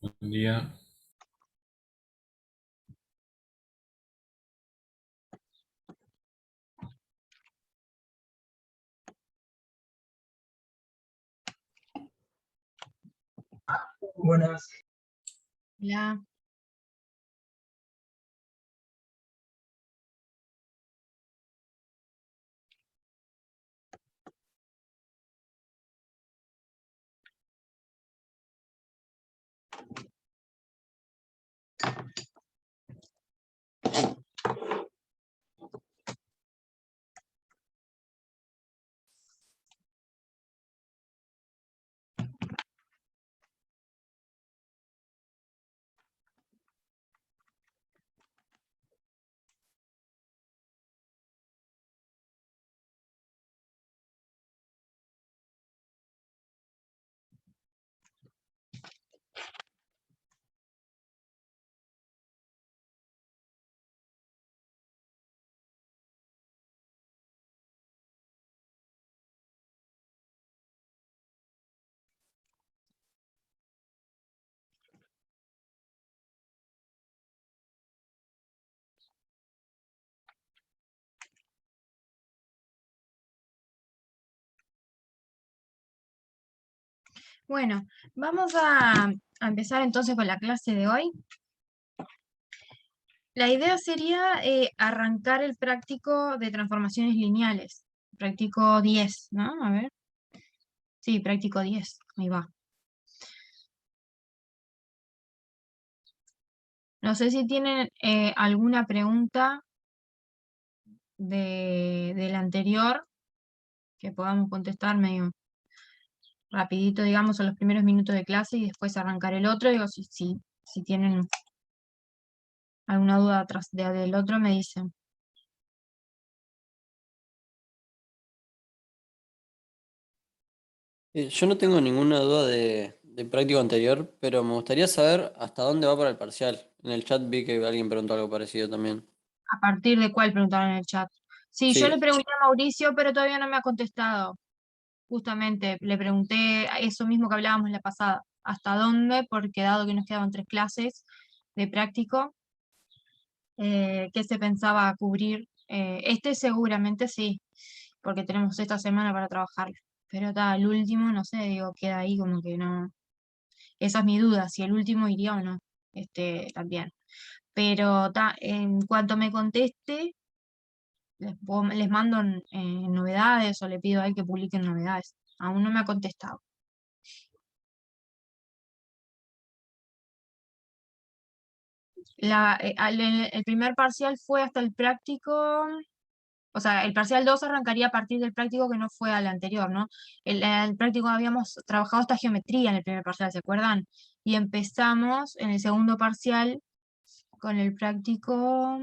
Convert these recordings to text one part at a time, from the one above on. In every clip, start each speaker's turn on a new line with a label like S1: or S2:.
S1: Buen día.
S2: Buenas.
S3: Hola. Bueno, vamos a empezar entonces con la clase de hoy. La idea sería arrancar el práctico de transformaciones lineales. Práctico 10, ¿no? A ver. Sí, práctico 10. Ahí va. No sé si tienen alguna pregunta del anterior que podamos contestar medio rapidito, digamos, en los primeros minutos de clase y después arrancar el otro. Digo, si tienen alguna duda atrás del otro, me dicen.
S4: Yo no tengo ninguna duda de práctico anterior, pero me gustaría saber hasta dónde va para el parcial. En el chat vi que alguien preguntó algo parecido también.
S3: ¿A partir de cuál preguntaron en el chat? Sí, yo le
S4: Sí,
S3: pregunté a Mauricio, pero todavía no me ha contestado. Justamente le pregunté eso mismo que hablábamos la pasada. ¿Hasta dónde? Porque dado que nos quedaban 3 clases de práctico, ¿qué se pensaba cubrir? Este seguramente sí, porque tenemos esta semana para trabajar. Pero el último, no sé, digo, queda ahí como que no. Esa es mi duda, si el último iría o no. También. Pero en cuanto me conteste, les mando novedades o le pido a él que publiquen novedades. Aún no me ha contestado. El primer parcial fue hasta el práctico, o sea, el parcial 2 arrancaría a partir del práctico que no fue al anterior, ¿no? El práctico habíamos trabajado hasta geometría en el primer parcial, ¿se acuerdan? Y empezamos en el segundo parcial con el práctico,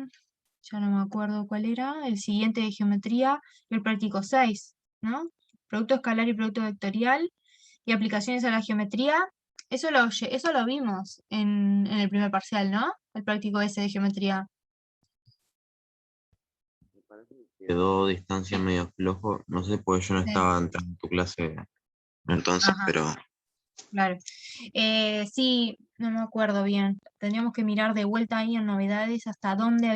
S3: ya no me acuerdo cuál era, el siguiente de geometría, y el práctico 6, ¿no? Producto escalar y producto vectorial y aplicaciones a la geometría. Eso lo vimos en el primer parcial, ¿no? El práctico ese de geometría.
S5: Quedó distancia medio flojo, no sé, porque yo no
S3: Sí.
S5: estaba entrando en tu clase entonces,
S3: Ajá,
S5: pero
S3: claro. Sí, no me acuerdo bien. Tendríamos que mirar de vuelta ahí en novedades hasta dónde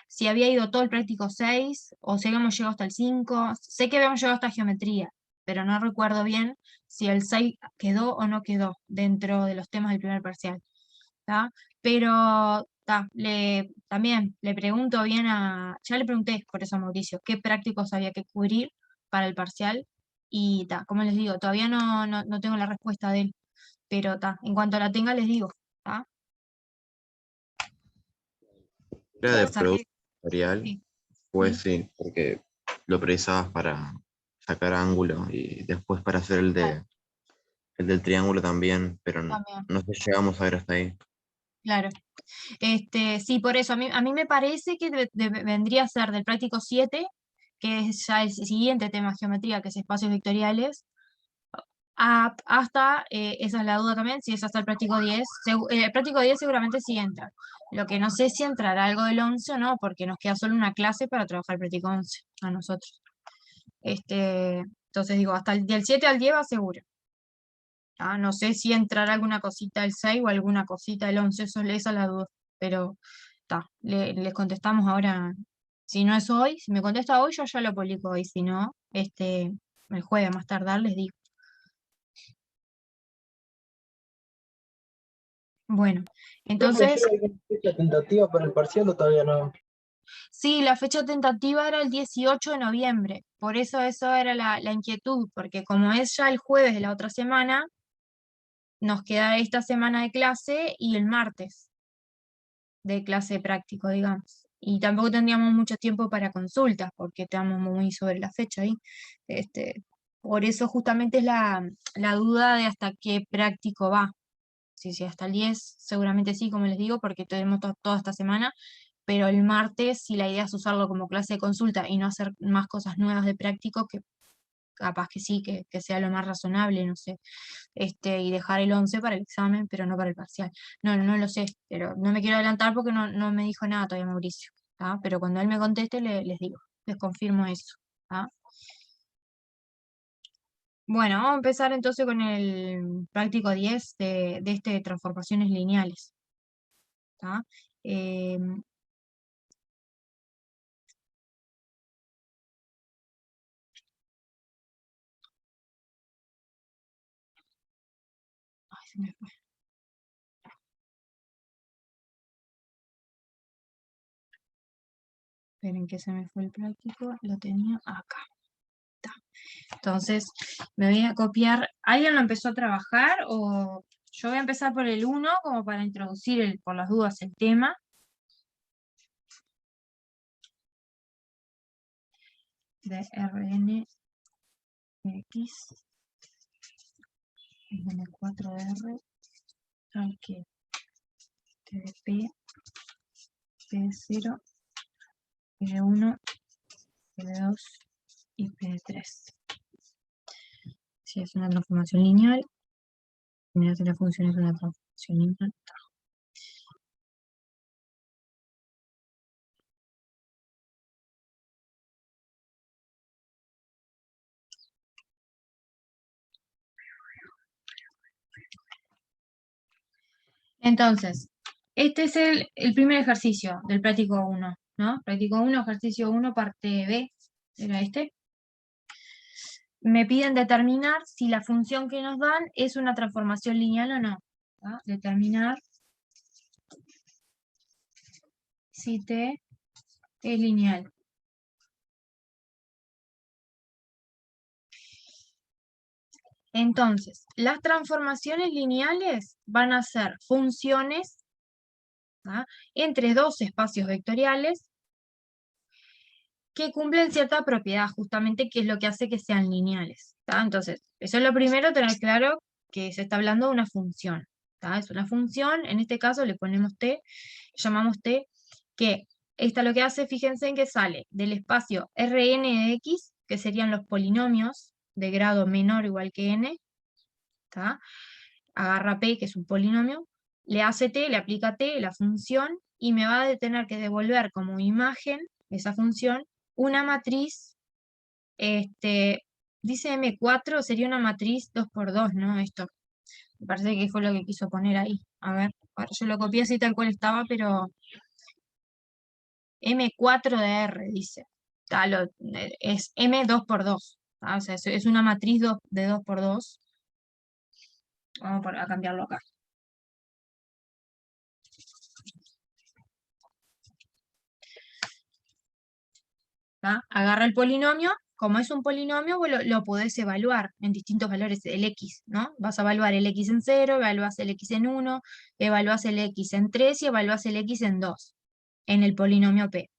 S3: si había ido todo el práctico 6 o si habíamos llegado hasta el 5. Sé que habíamos llegado hasta geometría, pero no recuerdo bien si el 6 quedó o no quedó dentro de los temas del primer parcial. ¿Tá? Pero también le pregunto bien ya le pregunté por eso a Mauricio, qué prácticos había que cubrir para el parcial y como les digo, todavía no tengo la respuesta de él, pero en cuanto la tenga les digo, ¿tá?
S5: era de
S3: Saqué,
S5: producto vectorial,
S3: sí,
S5: pues
S3: sí,
S5: sí, porque lo precisabas para sacar ángulo y después para hacer
S3: claro,
S5: el del triángulo también, pero no,
S3: también,
S5: no sé, llegamos a ver hasta ahí.
S3: claro. Sí, por eso, a mí me parece que vendría a ser del práctico 7, que es ya el siguiente tema de geometría, que es espacios vectoriales, hasta, esa es la duda también, si es hasta el práctico 10. El práctico 10 seguramente sí entra. Lo que no sé si entrará algo del 11 o no, porque nos queda solo una clase para trabajar el práctico 11 a nosotros. Entonces digo, hasta del 7 al 10 va seguro. No sé si entrará alguna cosita del 6 o alguna cosita del 11, esa es la duda, pero les contestamos ahora. Si no es hoy, si me contesta hoy, yo ya lo publico hoy, si no, el jueves más tardar les digo. Bueno, entonces,
S2: ¿hay alguna fecha tentativa para el parcial o todavía no?
S3: sí, la fecha tentativa era el 18 de noviembre, por eso era la inquietud, porque como es ya el jueves de la otra semana, nos queda esta semana de clase y el martes de clase práctico, digamos. Y tampoco tendríamos mucho tiempo para consultas, porque estamos muy sobre la fecha ahí. Por eso justamente es la duda de hasta qué práctico va. Si hasta el 10, seguramente sí, como les digo, porque tenemos toda esta semana, pero el martes, si la idea es usarlo como clase de consulta y no hacer más cosas nuevas de práctico, que capaz que sí, que sea lo más razonable, no sé, y dejar el 11 para el examen, pero no para el parcial. No lo sé, pero no me quiero adelantar porque no me dijo nada todavía Mauricio, ¿tá? Pero cuando él me conteste les digo, les confirmo eso, ¿tá? Bueno, vamos a empezar entonces con el práctico 10 de transformaciones lineales, ¿tá? Ay, se me fue. Esperen que se me fue el práctico, lo tenía acá. Está. Entonces, me voy a copiar. ¿Alguien lo empezó a trabajar? O yo voy a empezar por el 1, como para introducir por las dudas el tema. De RNX, N4R, tal que TDP, P0, P1, P2 y P3. Si es una transformación lineal, mira si la función es una transformación lineal. Entonces, este es el primer ejercicio del práctico 1, ¿no? Práctico 1, ejercicio 1, parte B, era este. Me piden determinar si la función que nos dan es una transformación lineal o no. ¿Tá? Determinar si T es lineal. Entonces, las transformaciones lineales van a ser funciones, ¿tá?, entre dos espacios vectoriales que cumplen cierta propiedad, justamente, que es lo que hace que sean lineales. ¿Tá? Entonces, eso es lo primero, tener claro que se está hablando de una función. ¿Tá? Es una función, en este caso le ponemos T, llamamos T, que esta lo que hace, fíjense en que sale del espacio Rn de x, que serían los polinomios de grado menor o igual que n, ¿tá? Agarra P, que es un polinomio, le hace T, le aplica T, la función, y me va a tener que devolver como imagen esa función una matriz, dice M4, sería una matriz 2×2, ¿no? Esto, me parece que fue lo que quiso poner ahí. A ver, ahora yo lo copié así tal cual estaba, pero M4 de R, dice. Es M2×2. O sea, es una matriz de 2×2. Vamos a cambiarlo acá. ¿Tá? Agarra el polinomio, como es un polinomio, vos lo podés evaluar en distintos valores del x, ¿no? Vas a evaluar el x en 0, evaluás el x en 1, evaluás el x en 3 y evaluás el x en 2, en el polinomio P.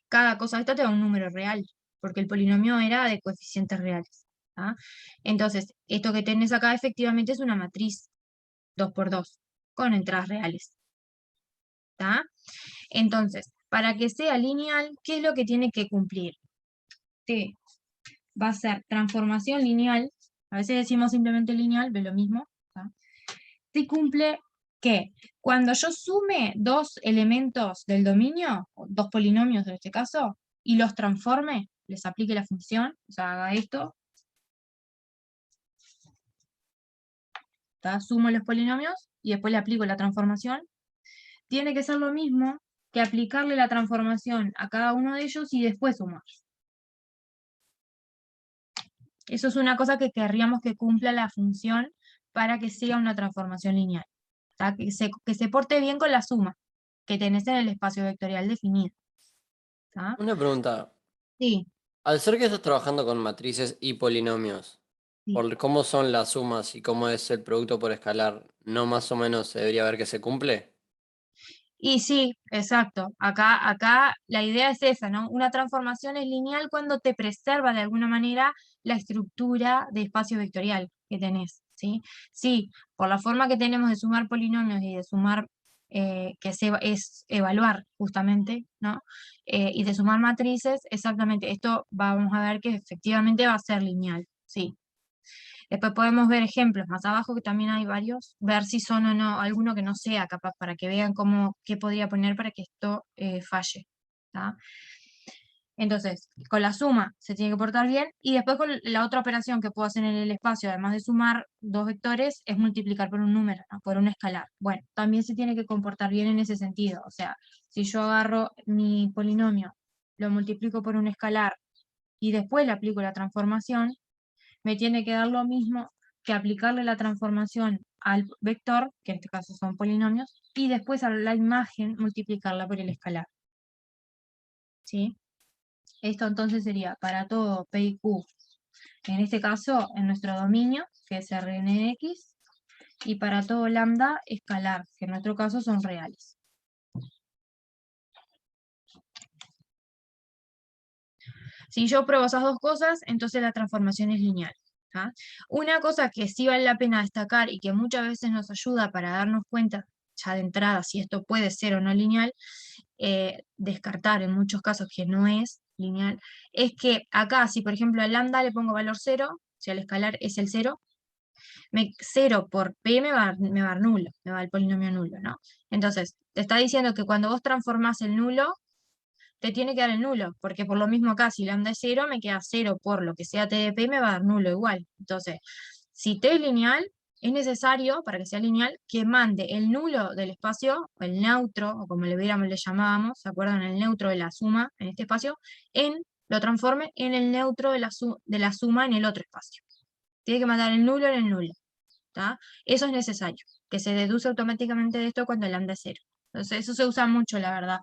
S3: Cada cosa de esta te da un número real, porque el polinomio era de coeficientes reales. ¿Tá? Entonces, esto que tenés acá efectivamente es una matriz 2×2, con entradas reales. ¿Tá? Entonces, para que sea lineal, ¿qué es lo que tiene que cumplir? T va a ser transformación lineal, a veces decimos simplemente lineal, ve lo mismo, ¿tá? T cumple que cuando yo sume dos elementos del dominio, dos polinomios en este caso, y los transforme, les aplique la función, o sea, haga esto, ¿tá? Sumo los polinomios y después le aplico la transformación. Tiene que ser lo mismo que aplicarle la transformación a cada uno de ellos y después sumar. Eso es una cosa que querríamos que cumpla la función para que sea una transformación lineal. ¿Tá? Que se porte bien con la suma que tenés en el espacio vectorial definido. ¿Tá?
S4: Una pregunta.
S3: Sí,
S4: Al ser que estás trabajando con matrices y polinomios,
S3: sí.
S4: por cómo son las sumas y cómo es el producto por escalar, ¿no más o menos se debería ver que se cumple?
S3: Y sí, exacto. Acá la idea es esa, ¿no? Una transformación es lineal cuando te preserva de alguna manera la estructura de espacio vectorial que tenés, ¿sí? Sí, por la forma que tenemos de sumar polinomios y de sumar, es evaluar justamente, ¿no? Y de sumar matrices, exactamente, esto vamos a ver que efectivamente va a ser lineal, sí. Después podemos ver ejemplos más abajo, que también hay varios, ver si son o no, alguno que no sea capaz, para que vean qué podría poner para que esto falle. ¿Tá? Entonces, con la suma se tiene que portar bien, y después con la otra operación que puedo hacer en el espacio, además de sumar dos vectores, es multiplicar por un número, ¿no? Por un escalar. Bueno, también se tiene que comportar bien en ese sentido, o sea, si yo agarro mi polinomio, lo multiplico por un escalar, y después le aplico la transformación, me tiene que dar lo mismo que aplicarle la transformación al vector, que en este caso son polinomios, y después a la imagen multiplicarla por el escalar. ¿Sí? Esto entonces sería para todo P y Q, en este caso en nuestro dominio, que es Rn de X, y para todo lambda escalar, que en nuestro caso son reales. Si yo pruebo esas dos cosas, entonces la transformación es lineal. ¿Ah? Una cosa que sí vale la pena destacar y que muchas veces nos ayuda para darnos cuenta ya de entrada si esto puede ser o no lineal, descartar en muchos casos que no es lineal, es que acá si por ejemplo a lambda le pongo valor 0, si al escalar es el 0, 0 por p me va a dar nulo, me va el polinomio nulo, ¿no? Entonces, te está diciendo que cuando vos transformás el nulo, te tiene que dar el nulo, porque por lo mismo acá, si lambda es 0, me queda 0 por lo que sea t de p, me va a dar nulo igual. Entonces, si t es lineal, es necesario, para que sea lineal, que mande el nulo del espacio, o el neutro, o como le llamábamos, ¿se acuerdan? El neutro de la suma en este espacio, lo transforme en el neutro de la suma en el otro espacio. Tiene que mandar el nulo en el nulo. ¿Tá? Eso es necesario, que se deduce automáticamente de esto cuando el lambda es 0. Entonces, eso se usa mucho, la verdad.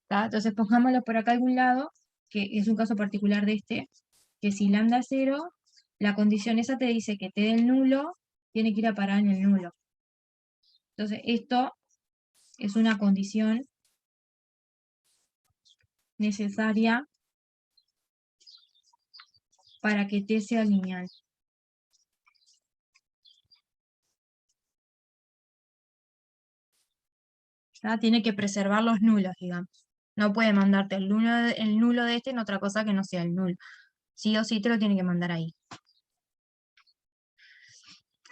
S3: ¿Tá? Entonces, pongámoslo por acá a algún lado, que es un caso particular de este, que si lambda es 0, la condición esa te dice que t del nulo tiene que ir a parar en el nulo. Entonces, esto es una condición necesaria para que t sea lineal. ¿Tá? Tiene que preservar los nulos, digamos. No puede mandarte el nulo de este en otra cosa que no sea el nulo. Sí o sí te lo tiene que mandar ahí.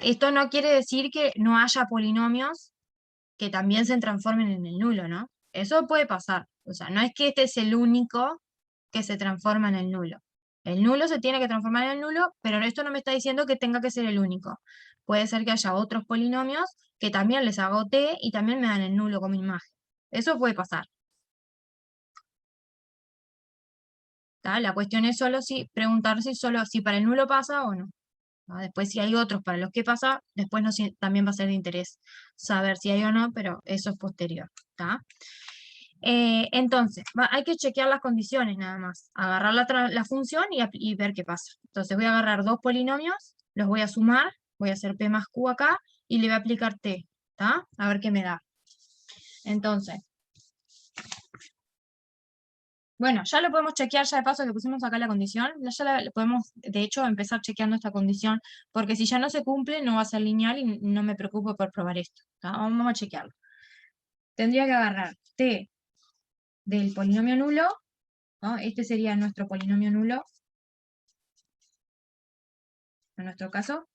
S3: Esto no quiere decir que no haya polinomios que también se transformen en el nulo, ¿no? Eso puede pasar. O sea, no es que este es el único que se transforma en el nulo. El nulo se tiene que transformar en el nulo, pero esto no me está diciendo que tenga que ser el único. Puede ser que haya otros polinomios que también les hago t y también me dan el nulo como imagen. Eso puede pasar. ¿Tá? La cuestión es solo preguntarse solo si para el nulo pasa o no. ¿No? Después si hay otros para los que pasa, después también va a ser de interés saber si hay o no, pero eso es posterior. ¿Tá? Entonces, hay que chequear las condiciones nada más. Agarrar la función y ver qué pasa. Entonces voy a agarrar dos polinomios, los voy a sumar, voy a hacer p más q acá, y le voy a aplicar t. ¿Tá? A ver qué me da. Entonces, bueno, ya lo podemos chequear ya de paso que pusimos acá la condición, ya podemos de hecho empezar chequeando esta condición, porque si ya no se cumple no va a ser lineal y no me preocupo por probar esto. ¿Tá? Vamos a chequearlo. Tendría que agarrar t del polinomio nulo, ¿no? Este sería nuestro polinomio nulo, en nuestro caso.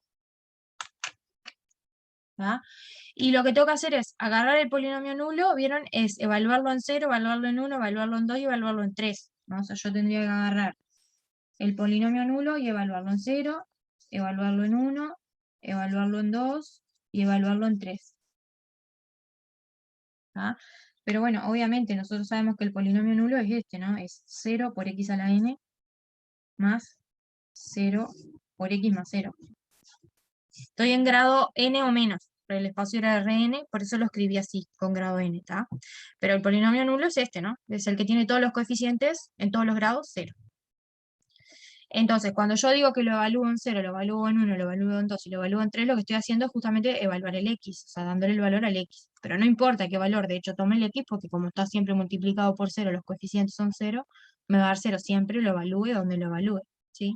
S3: ¿Tá? Y lo que tengo que hacer es agarrar el polinomio nulo, ¿vieron? Es evaluarlo en 0, evaluarlo en 1, evaluarlo en 2 y evaluarlo en 3. ¿No? O sea, yo tendría que agarrar el polinomio nulo y evaluarlo en 0, evaluarlo en 1, evaluarlo en 2 y evaluarlo en 3. ¿Ah? Pero bueno, obviamente nosotros sabemos que el polinomio nulo es este, ¿no? Es 0 por x a la n más 0 por x más 0. Estoy en grado n o menos, pero el espacio era Rn, por eso lo escribí así, con grado n, ¿está? Pero el polinomio nulo es este, ¿no? Es el que tiene todos los coeficientes en todos los grados, 0. Entonces, cuando yo digo que lo evalúo en 0, lo evalúo en 1, lo evalúo en 2 y lo evalúo en 3, lo que estoy haciendo es justamente evaluar el x, o sea, dándole el valor al x. Pero no importa qué valor, de hecho, tome el x, porque como está siempre multiplicado por 0, los coeficientes son 0, me va a dar 0 siempre, lo evalúe donde lo evalúe, ¿sí?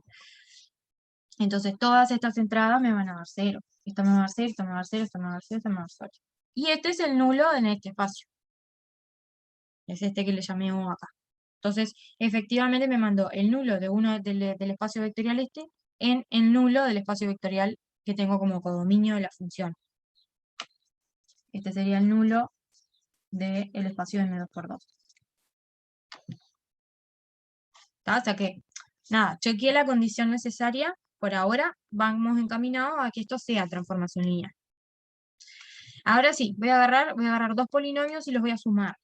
S3: Entonces, todas estas entradas me van a dar 0. Esto me va a dar 0, esto me va a dar 0, esto me va a dar 0, esto me va a dar 0. Y este es el nulo en este espacio. Es este que le llamé O acá. Entonces, efectivamente me mandó el nulo de uno del espacio vectorial este en el nulo del espacio vectorial que tengo como codominio de la función. Este sería el nulo del espacio de M2 por 2. ¿Está? O sea que, nada, chequeé la condición necesaria. Por ahora vamos encaminados a que esto sea transformación lineal. Ahora sí, voy a agarrar dos polinomios y los voy a sumar.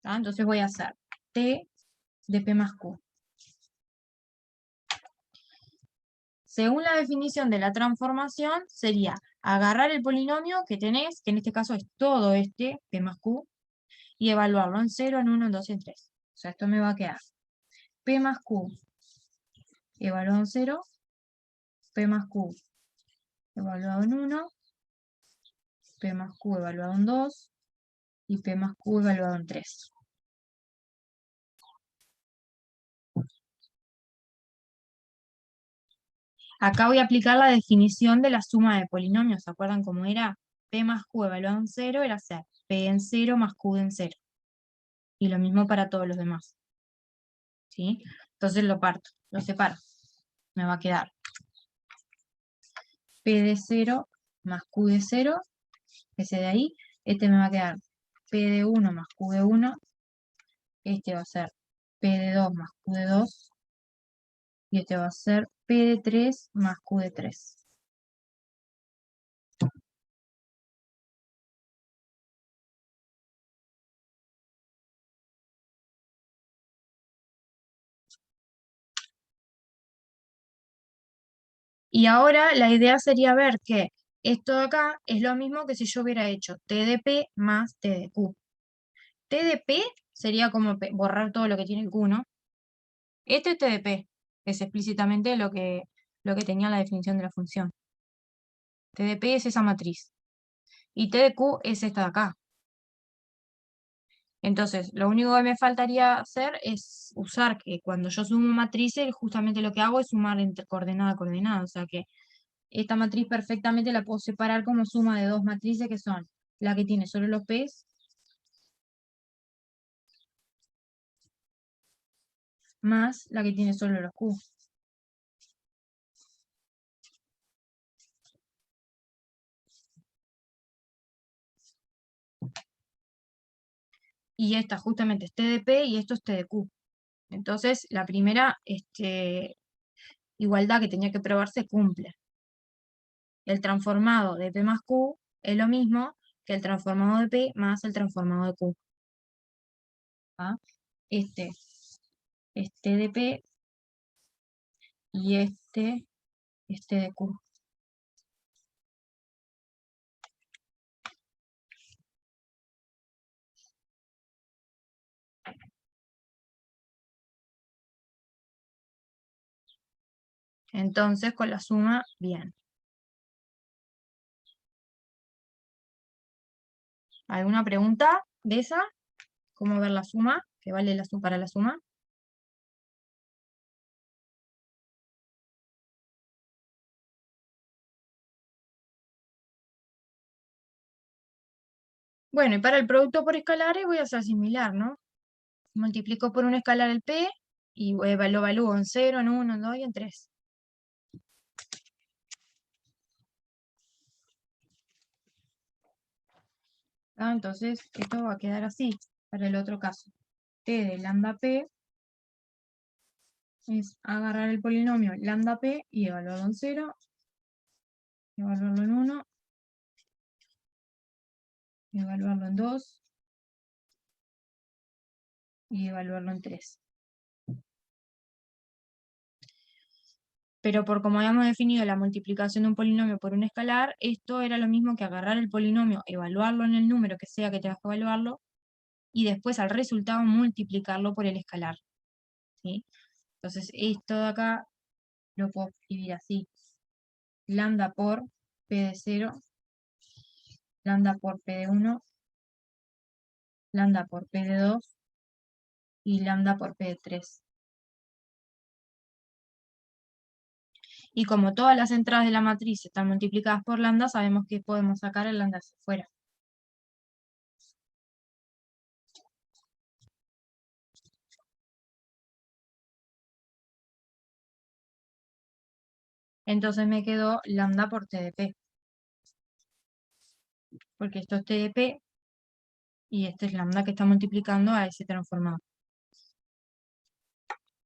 S3: ¿Tá? Entonces voy a hacer t de p más q. Según la definición de la transformación, sería agarrar el polinomio que tenés, que en este caso es todo este, p más q, y evaluarlo en 0, en 1, en 2 y en 3. O sea, esto me va a quedar p más q evaluado en 0, p más q evaluado en 1, p más q evaluado en 2, y p más q evaluado en 3. Acá voy a aplicar la definición de la suma de polinomios. ¿Se acuerdan cómo era? P más Q evaluado en 0 era hacer P en 0 más Q en 0. Y lo mismo para todos los demás. ¿Sí? Entonces lo parto, lo separo. Me va a quedar P de 0 más Q de 0. Ese de ahí. Este me va a quedar P de 1 más Q de 1. Este va a ser P de 2 más Q de 2. Y este va a ser P de 3 más Q de 3. Y ahora la idea sería ver que esto de acá es lo mismo que si yo hubiera hecho T de P más T de Q. T de P sería como borrar todo lo que tiene el Q, ¿no? Este es T de P, que es explícitamente lo que tenía la definición de la función. T de P es esa matriz. Y T de Q es esta de acá. Entonces, lo único que me faltaría hacer es usar que cuando yo sumo matrices, justamente lo que hago es sumar entre coordenada a coordenada. O sea que esta matriz perfectamente la puedo separar como suma de dos matrices que son la que tiene solo los P's más la que tiene solo los Q. Y esta justamente es T de P y esto es T de Q. Entonces, la primera igualdad que tenía que probar se cumple. El transformado de P más Q es lo mismo que el transformado de P más el transformado de Q. ¿Ah? Este es T de P y este es T de Q. Entonces, con la suma, bien. ¿Alguna pregunta de esa? ¿Cómo ver la suma? ¿Qué vale la suma para la suma? Bueno, y para el producto por escalares voy a hacer similar, ¿no? Multiplico por un escalar el P y lo evalúo en 0, en 1, en 2 y en 3. Entonces, esto va a quedar así para el otro caso. T de lambda P es agarrar el polinomio lambda P y evaluarlo en 0, evaluarlo en 1 evaluarlo en 2 y evaluarlo en 3. Pero por como habíamos definido la multiplicación de un polinomio por un escalar, esto era lo mismo que agarrar el polinomio, evaluarlo en el número que sea que tengas que evaluarlo, y después al resultado multiplicarlo por el escalar. ¿Sí? Entonces esto de acá lo puedo escribir así. Lambda por P de 0, lambda por P de 1, lambda por P de 2 y lambda por P de 3. Y como todas las entradas de la matriz están multiplicadas por lambda, sabemos que podemos sacar el lambda hacia afuera. Entonces me quedó lambda por T de P. Porque esto es T de P y este es lambda que está multiplicando a ese transformado.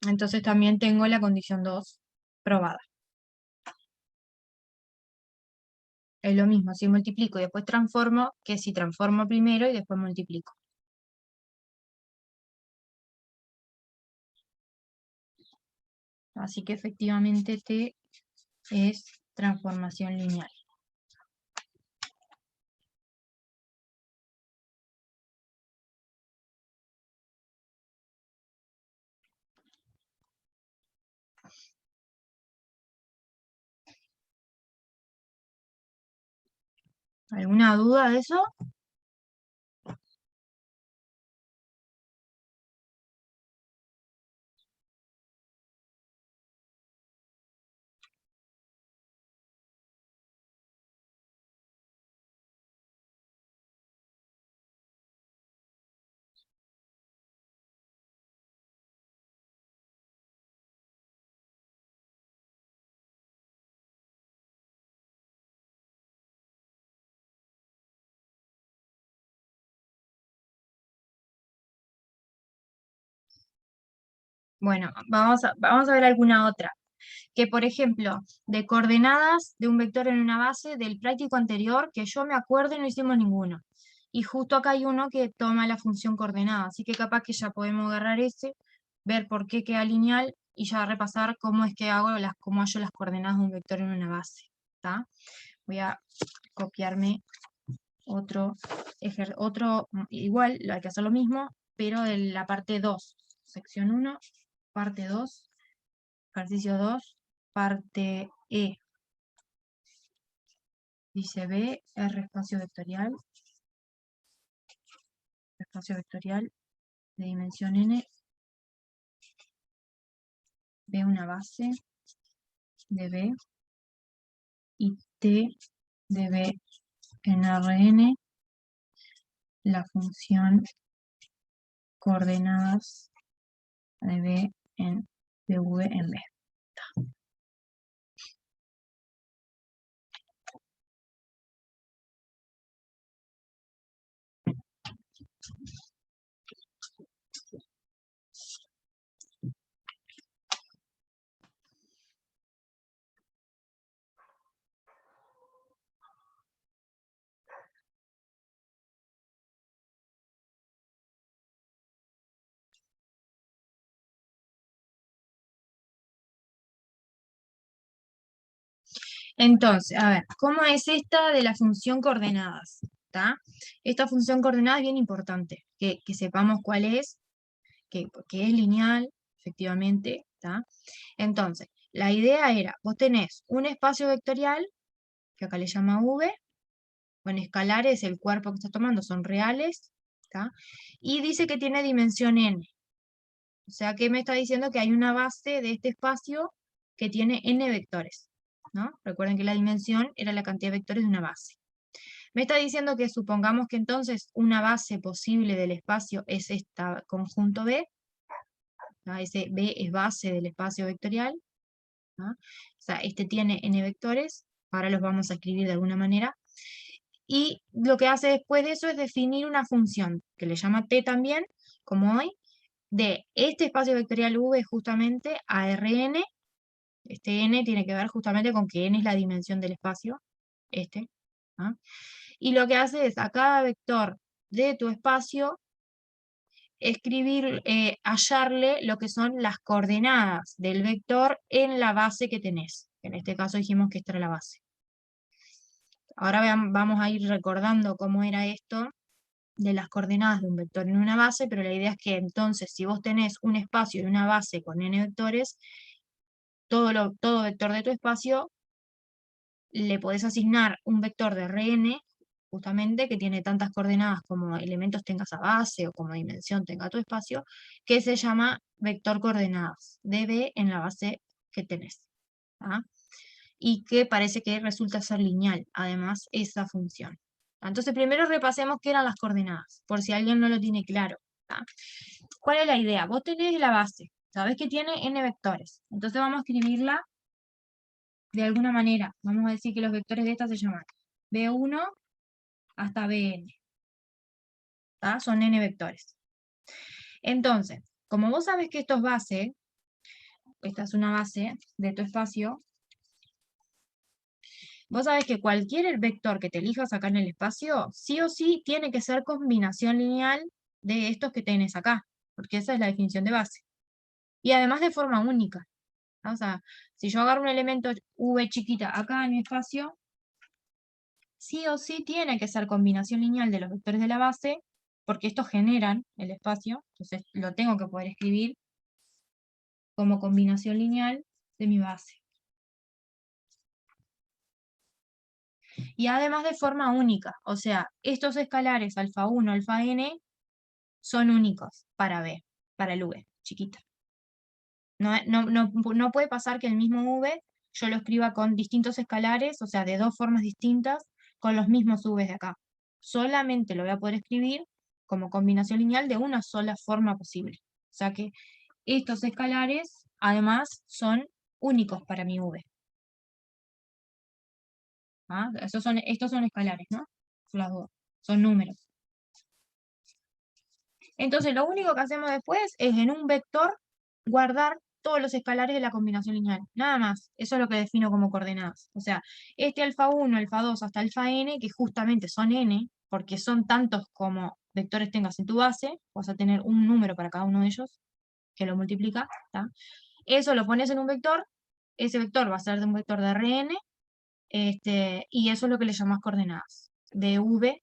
S3: Entonces también tengo la condición 2 probada. Es lo mismo si multiplico y después transformo que si transformo primero y después multiplico. Así que efectivamente T es transformación lineal. ¿Alguna duda de eso? Bueno, vamos a ver alguna otra. Que por ejemplo, de coordenadas de un vector en una base del práctico anterior, que yo me acuerdo no hicimos ninguno. Y justo acá hay uno que toma la función coordenada, así que capaz que ya podemos agarrar ese, ver por qué queda lineal y ya repasar cómo es que cómo hallo las coordenadas de un vector en una base. ¿Tá? Voy a copiarme otro, igual, hay que hacer lo mismo, pero de la parte 2, sección 1, parte 2, ejercicio 2, parte E. Dice B, R espacio vectorial de dimensión n, B una base de B y T de B en Rn, la función coordenadas de B en dv en B. Entonces, a ver, ¿cómo es esta de la función coordenadas? ¿Tá? Esta función coordenada es bien importante, que sepamos cuál es, que es lineal, efectivamente, ¿tá? Entonces, la idea era, vos tenés un espacio vectorial, que acá le llama V, con escalares, el cuerpo que está tomando son reales, ¿tá? Y dice que tiene dimensión n. O sea, que me está diciendo que hay una base de este espacio que tiene n vectores, ¿no? Recuerden que la dimensión era la cantidad de vectores de una base. Me está diciendo que supongamos que entonces una base posible del espacio es esta conjunto B, ¿tá? Ese B es base del espacio vectorial, ¿tá? O sea, este tiene n vectores, ahora los vamos a escribir de alguna manera, y lo que hace después de eso es definir una función, que le llama T también, como hoy, de este espacio vectorial V justamente a Rn, este n tiene que ver justamente con que n es la dimensión del espacio, ¿ah? Y lo que hace es a cada vector de tu espacio escribir, hallarle lo que son las coordenadas del vector en la base que tenés. En este caso dijimos que esta era la base. Ahora vamos a ir recordando cómo era esto de las coordenadas de un vector en una base, pero la idea es que entonces si vos tenés un espacio y una base con n vectores, todo vector de tu espacio le podés asignar un vector de Rn, justamente, que tiene tantas coordenadas como elementos tenga esa base o como dimensión tenga tu espacio, que se llama vector coordenadas, db en la base que tenés. ¿Ah? Y que parece que resulta ser lineal, además, esa función. Entonces, primero repasemos qué eran las coordenadas, por si alguien no lo tiene claro. ¿Ah? ¿Cuál es la idea? Vos tenés la base, sabés que tiene n vectores, entonces vamos a escribirla de alguna manera. Vamos a decir que los vectores de esta se llaman b1 hasta bn. ¿Tá? Son n vectores. Entonces, como vos sabes que esto es base, esta es una base de tu espacio, vos sabés que cualquier vector que te elijas acá en el espacio, sí o sí tiene que ser combinación lineal de estos que tenés acá, porque esa es la definición de base. Y además de forma única. O sea, si yo agarro un elemento v chiquita acá en mi espacio, sí o sí tiene que ser combinación lineal de los vectores de la base, porque estos generan el espacio, entonces lo tengo que poder escribir como combinación lineal de mi base. Y además de forma única, o sea, estos escalares alfa 1, alfa n, son únicos para B, para el V, chiquita. No puede pasar que el mismo V yo lo escriba con distintos escalares, o sea, de dos formas distintas, con los mismos Vs de acá. Solamente lo voy a poder escribir como combinación lineal de una sola forma posible. O sea que estos escalares, además, son únicos para mi V. ¿Ah? Estos son escalares, ¿no? Son números. Entonces, lo único que hacemos después es en un vector guardar todos los escalares de la combinación lineal. Nada más. Eso es lo que defino como coordenadas. O sea, este alfa 1, alfa 2 hasta alfa n, que justamente son n, porque son tantos como vectores tengas en tu base, vas a tener un número para cada uno de ellos, que lo multiplica. ¿Tá? Eso lo pones en un vector, ese vector va a ser de un vector de Rn, y eso es lo que le llamas coordenadas. De v,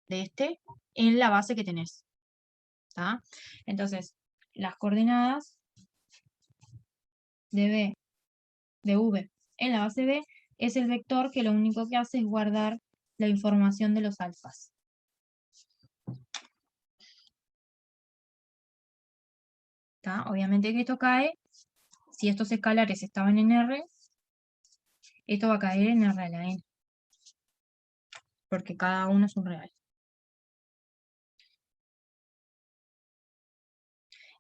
S3: de este, en la base que tenés. ¿Tá? Entonces, las coordenadas de B, de V en la base B es el vector que lo único que hace es guardar la información de los alfas. ¿Tá? Obviamente que esto cae, si estos escalares estaban en R, esto va a caer en R a la N, porque cada uno es un real.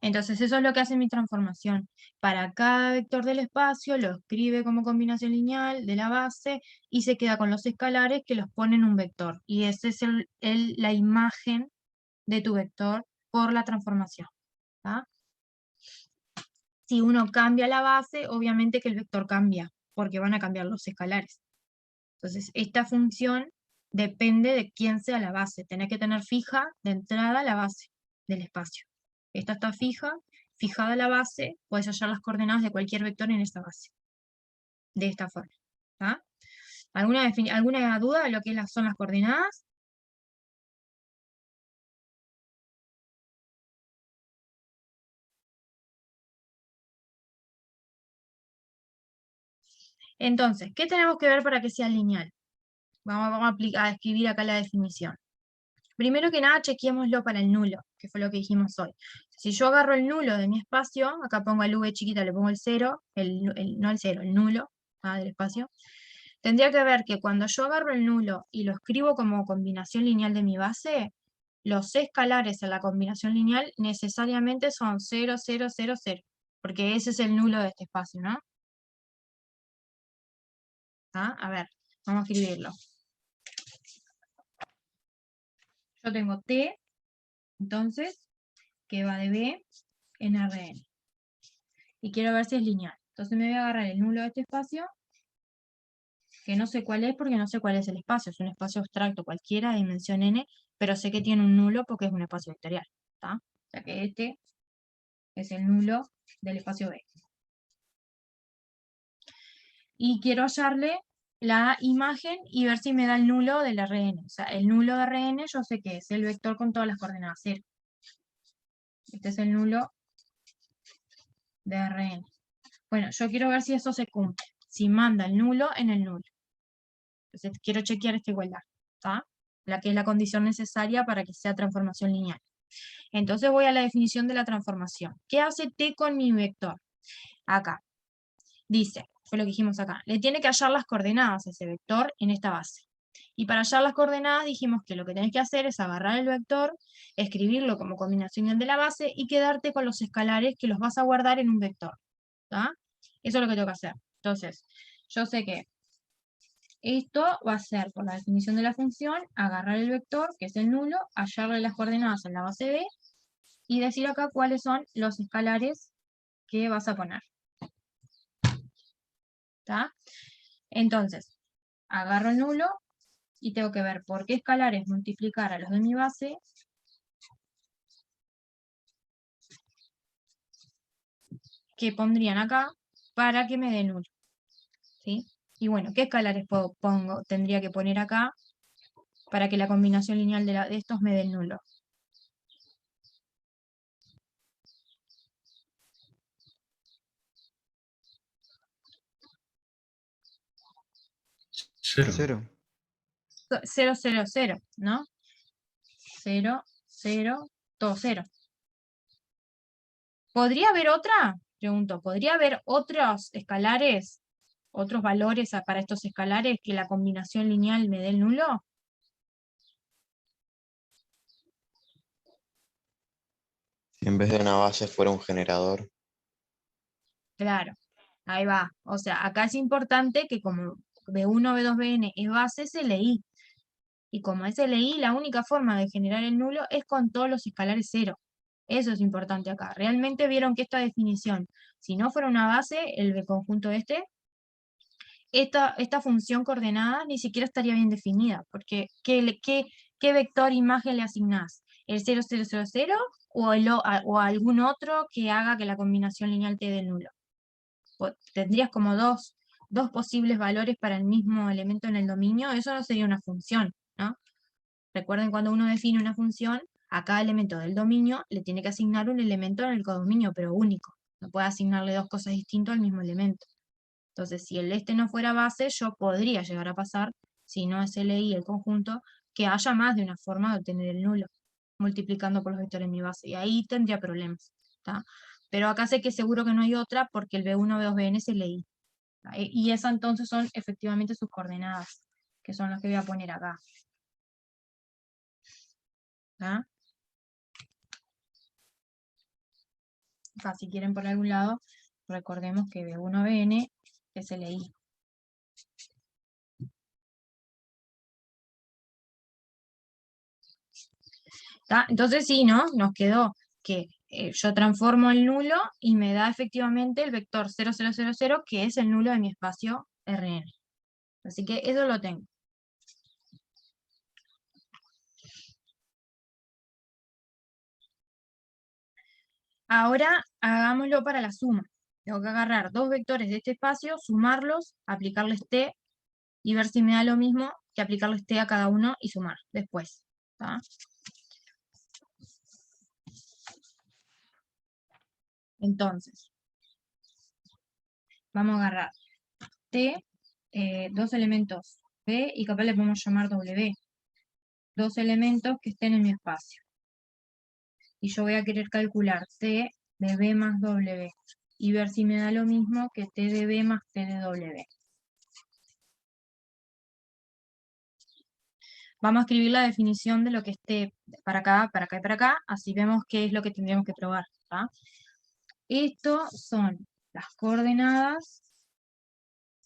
S3: Entonces eso es lo que hace mi transformación. Para cada vector del espacio lo escribe como combinación lineal de la base y se queda con los escalares que los pone en un vector. Y esa es la imagen de tu vector por la transformación. ¿Tá? Si uno cambia la base, obviamente que el vector cambia, porque van a cambiar los escalares. Entonces esta función depende de quién sea la base. Tenés que tener fija de entrada la base del espacio. Esta está fijada la base, puedes hallar las coordenadas de cualquier vector en esta base. De esta forma. ¿Tá? ¿Alguna duda de lo que son las coordenadas? Entonces, ¿qué tenemos que ver para que sea lineal? Vamos a escribir acá la definición. Primero que nada, chequeémoslo para el nulo, que fue lo que dijimos hoy. Si yo agarro el nulo de mi espacio, acá pongo el v chiquita, le pongo el 0, no el 0, el nulo del espacio, tendría que ver que cuando yo agarro el nulo y lo escribo como combinación lineal de mi base, los escalares en la combinación lineal necesariamente son 0, 0, 0, 0, porque ese es el nulo de este espacio, ¿no? A ver, vamos a escribirlo. Yo tengo T, entonces, que va de B en Rn. Y quiero ver si es lineal. Entonces me voy a agarrar el nulo de este espacio que no sé cuál es porque no sé cuál es el espacio. Es un espacio abstracto cualquiera de dimensión n, pero sé que tiene un nulo porque es un espacio vectorial. ¿Está? O sea que este es el nulo del espacio B. Y quiero hallarle la imagen y ver si me da el nulo del Rn. O sea, el nulo de Rn yo sé que es el vector con todas las coordenadas 0. Este es el nulo de Rn. Bueno, yo quiero ver si eso se cumple. Si manda el nulo en el nulo. Entonces quiero chequear esta igualdad. ¿Está? La que es la condición necesaria para que sea transformación lineal. Entonces voy a la definición de la transformación. ¿Qué hace T con mi vector? Acá. Dice, fue lo que dijimos acá, le tiene que hallar las coordenadas a ese vector en esta base. Y para hallar las coordenadas dijimos que lo que tenés que hacer es agarrar el vector, escribirlo como combinación de la base y quedarte con los escalares que los vas a guardar en un vector. ¿Tá? Eso es lo que tengo que hacer. Entonces, yo sé que esto va a ser, por la definición de la función, agarrar el vector, que es el nulo, hallarle las coordenadas en la base B, y decir acá cuáles son los escalares que vas a poner. ¿Tá? Entonces, agarro el nulo y tengo que ver por qué escalares multiplicar a los de mi base que pondrían acá para que me dé nulo. ¿Sí? Y bueno, ¿qué escalares tendría que poner acá para que la combinación lineal de estos me dé el nulo?
S1: Cero.
S3: 0, 0, 0, ¿no? 0, 0, todo 0. ¿Podría haber otra? Pregunto, ¿podría haber otros escalares, otros valores para estos escalares que la combinación lineal me dé el nulo?
S5: Si en vez de una base fuera un generador,
S3: Claro, ahí va. O sea, acá es importante que como B1, B2, Bn es base, es LI. Y como es LI, la única forma de generar el nulo es con todos los escalares 0. Eso es importante acá. Realmente vieron que esta definición, si no fuera una base, el conjunto esta función coordenada ni siquiera estaría bien definida, porque ¿qué vector imagen le asignás? ¿El 0, 0, 0, 0 o algún otro que haga que la combinación lineal te dé el nulo? Tendrías como dos posibles valores para el mismo elemento en el dominio, eso no sería una función, ¿no? Recuerden, cuando uno define una función, a cada elemento del dominio le tiene que asignar un elemento en el codominio, pero único. No puede asignarle dos cosas distintas al mismo elemento. Entonces, si el no fuera base, yo podría llegar a pasar, si no es LI el conjunto, que haya más de una forma de obtener el nulo, multiplicando por los vectores en mi base, y ahí tendría problemas. ¿Tá? Pero acá sé que seguro que no hay otra, porque el B1, B2, Bn es LI. Y esas entonces son efectivamente sus coordenadas, que son las que voy a poner acá. ¿Tá? Acá, si quieren por algún lado, recordemos que B1, Bn es LI. ¿Tá? Entonces sí, ¿no? Nos quedó que yo transformo el nulo y me da efectivamente el vector 0, 0, 0, 0, que es el nulo de mi espacio Rn. Así que eso lo tengo. Ahora hagámoslo para la suma. Tengo que agarrar dos vectores de este espacio, sumarlos, aplicarles t y ver si me da lo mismo que aplicarles t a cada uno y sumar después. ¿Tá? Entonces, vamos a agarrar t, dos elementos b y capaz le podemos llamar w. Dos elementos que estén en mi espacio. Y yo voy a querer calcular t de b más w y ver si me da lo mismo que t de b más t de w. Vamos a escribir la definición de lo que esté para acá, para acá y para acá, así vemos qué es lo que tendríamos que probar. ¿Tá? Esto son las coordenadas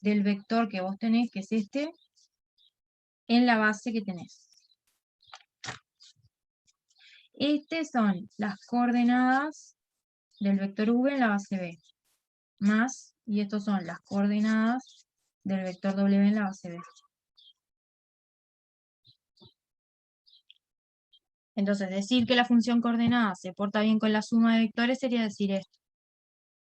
S3: del vector que vos tenés, que es este, en la base que tenés. Estas son las coordenadas del vector v en la base b, más, y estos son las coordenadas del vector W en la base B. Entonces, decir que la función coordenada se porta bien con la suma de vectores sería decir esto,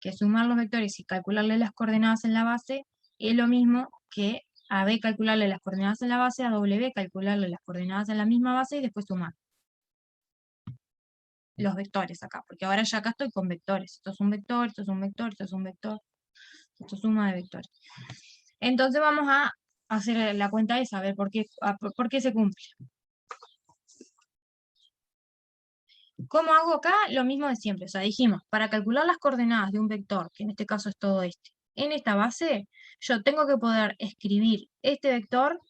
S3: que sumar los vectores y calcularle las coordenadas en la base es lo mismo que a B calcularle las coordenadas en la base, a W calcularle las coordenadas en la misma base y después sumar los vectores acá, porque ahora ya acá estoy con vectores. Esto es un vector, esto es un vector, esto es un vector, esto es suma de vectores. Entonces vamos a hacer la cuenta esa, a ver por qué se cumple. ¿Cómo hago acá? Lo mismo de siempre. O sea, dijimos, para calcular las coordenadas de un vector, que en este caso es todo este, en esta base, yo tengo que poder escribir este vector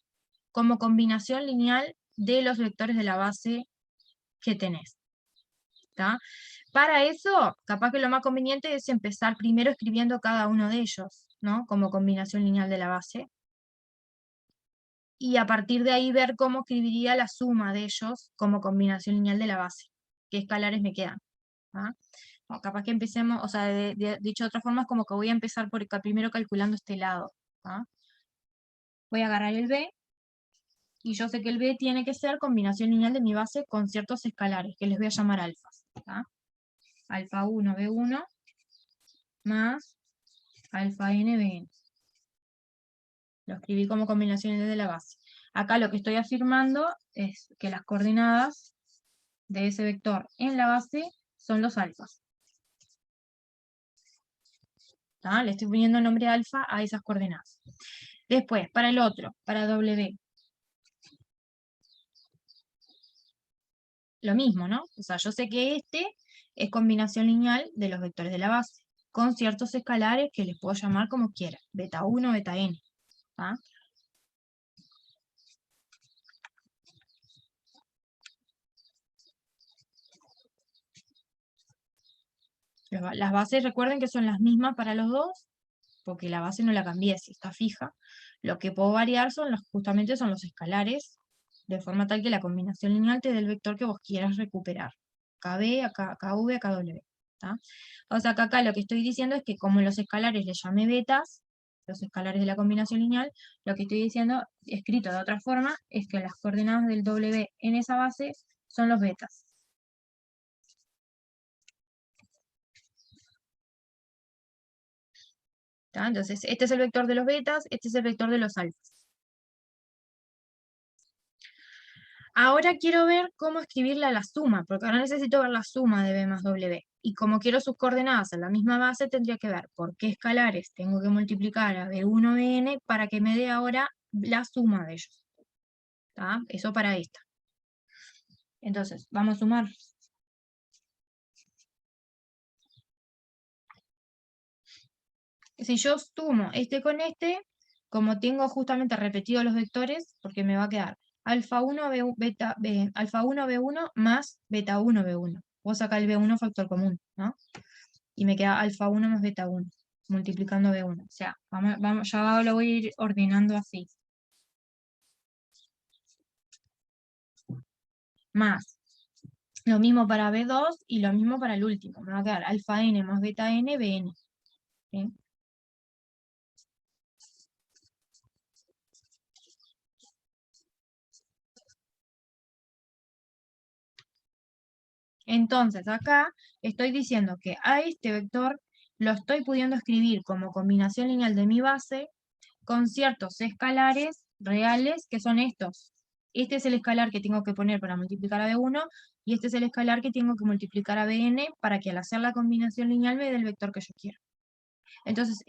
S3: como combinación lineal de los vectores de la base que tenés. ¿Tá? Para eso, capaz que lo más conveniente es empezar primero escribiendo cada uno de ellos, ¿no? Como combinación lineal de la base. Y a partir de ahí ver cómo escribiría la suma de ellos como combinación lineal de la base. ¿Qué escalares me quedan? ¿Ah? O capaz que empecemos, o sea, dicho de otra forma, es como que voy a empezar por primero calculando este lado. ¿Ah? Voy a agarrar el B, y yo sé que el B tiene que ser combinación lineal de mi base con ciertos escalares, que les voy a llamar alfas. ¿Ah? Alfa 1, B1, más alfa n, Bn. Lo escribí como combinaciones de la base. Acá lo que estoy afirmando es que las coordenadas de ese vector en la base son los alfas. ¿Tá? Le estoy poniendo nombre alfa a esas coordenadas. Después, para el otro, para W. Lo mismo, ¿no? O sea, yo sé que este es combinación lineal de los vectores de la base, con ciertos escalares que les puedo llamar como quiera, beta 1, beta n. ¿Tá? Las bases recuerden que son las mismas para los dos, porque la base no la cambié, si está fija. Lo que puedo variar justamente son los escalares, de forma tal que la combinación lineal te dé el vector que vos quieras recuperar. KB, KV, KW. ¿Tá? O sea que acá lo que estoy diciendo es que como los escalares le llamé betas, los escalares de la combinación lineal, lo que estoy diciendo, escrito de otra forma, es que las coordenadas del W en esa base son los betas. ¿Tá? Entonces, este es el vector de los betas, este es el vector de los alfas. Ahora quiero ver cómo escribirle a la suma, porque ahora necesito ver la suma de B más W. Y como quiero sus coordenadas en la misma base, tendría que ver por qué escalares tengo que multiplicar a B1, Bn para que me dé ahora la suma de ellos. ¿Tá? Eso para esta. Entonces, vamos a sumar. Si yo sumo este con este, como tengo justamente repetido los vectores, porque me va a quedar alfa 1, alfa 1 B1 más beta 1 B1. Voy a sacar el B1 factor común, ¿no? Y me queda alfa 1 más beta 1, multiplicando B1. O sea, ya lo voy a ir ordenando así. Más lo mismo para B2 y lo mismo para el último. Me va a quedar alfa n más beta n, Bn. ¿Sí? Entonces, acá estoy diciendo que a este vector lo estoy pudiendo escribir como combinación lineal de mi base con ciertos escalares reales que son estos. Este es el escalar que tengo que poner para multiplicar a B1 y este es el escalar que tengo que multiplicar a Bn para que al hacer la combinación lineal me dé el vector que yo quiero. Entonces,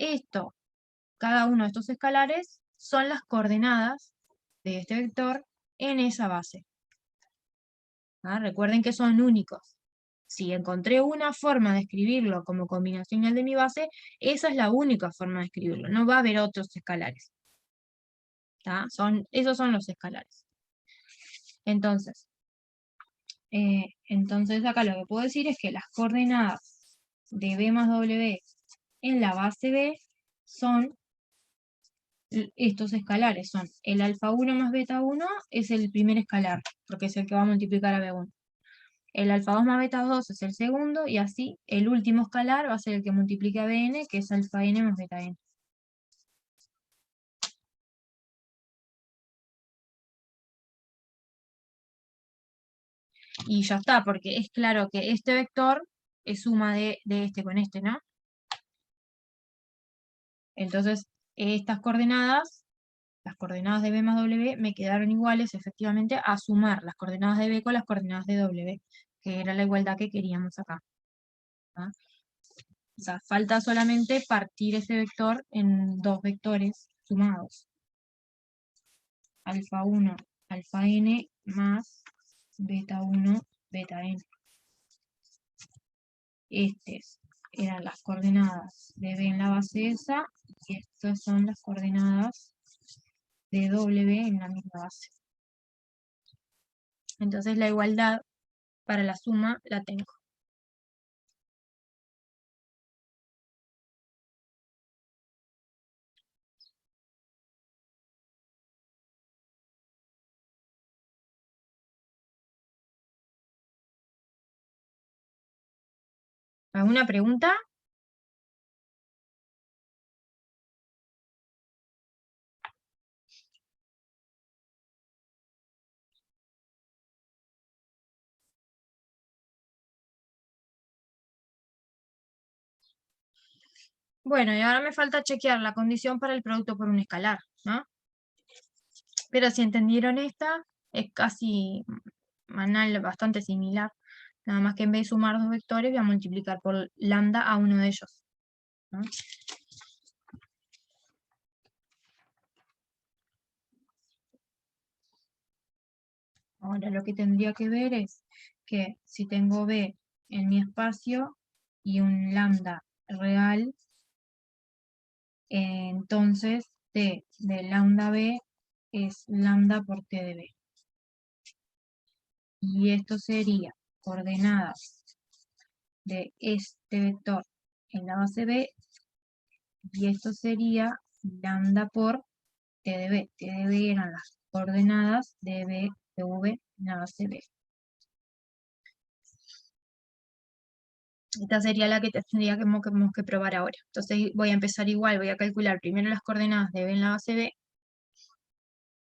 S3: cada uno de estos escalares son las coordenadas de este vector en esa base. ¿Ah? Recuerden que son únicos. Si encontré una forma de escribirlo como combinación lineal de mi base, esa es la única forma de escribirlo. No va a haber otros escalares. ¿Tá? Esos son los escalares. Entonces acá lo que puedo decir es que las coordenadas de B más W en la base B son estos escalares. Son el alfa 1 más beta 1 es el primer escalar, porque es el que va a multiplicar a B1. El alfa 2 más beta 2 es el segundo, y así el último escalar va a ser el que multiplique a Bn, que es alfa n más beta n. Y ya está, porque es claro que este vector es suma de este con este, ¿no? Entonces, estas coordenadas, las coordenadas de B más W, me quedaron iguales efectivamente a sumar las coordenadas de B con las coordenadas de W, que era la igualdad que queríamos acá. ¿Ah? O sea, falta solamente partir ese vector en dos vectores sumados. Alfa 1, alfa n más beta 1, beta n. Estas eran las coordenadas de B en la base esa, y estas son las coordenadas de W en la misma base. Entonces la igualdad para la suma la tengo. ¿Alguna pregunta? Bueno, y ahora me falta chequear la condición para el producto por un escalar, ¿no? Pero si entendieron esta, es casi manal bastante similar. Nada más que en vez de sumar dos vectores, voy a multiplicar por lambda a uno de ellos, ¿no? Ahora lo que tendría que ver es que si tengo B en mi espacio y un lambda real, entonces T de lambda B es lambda por T de B. Y esto sería coordenadas de este vector en la base B, y esto sería lambda por T de B. T de B eran las coordenadas de B de V en la base B. Esta sería la que tendríamos que probar ahora. Entonces voy a empezar igual, voy a calcular primero las coordenadas de B en la base B,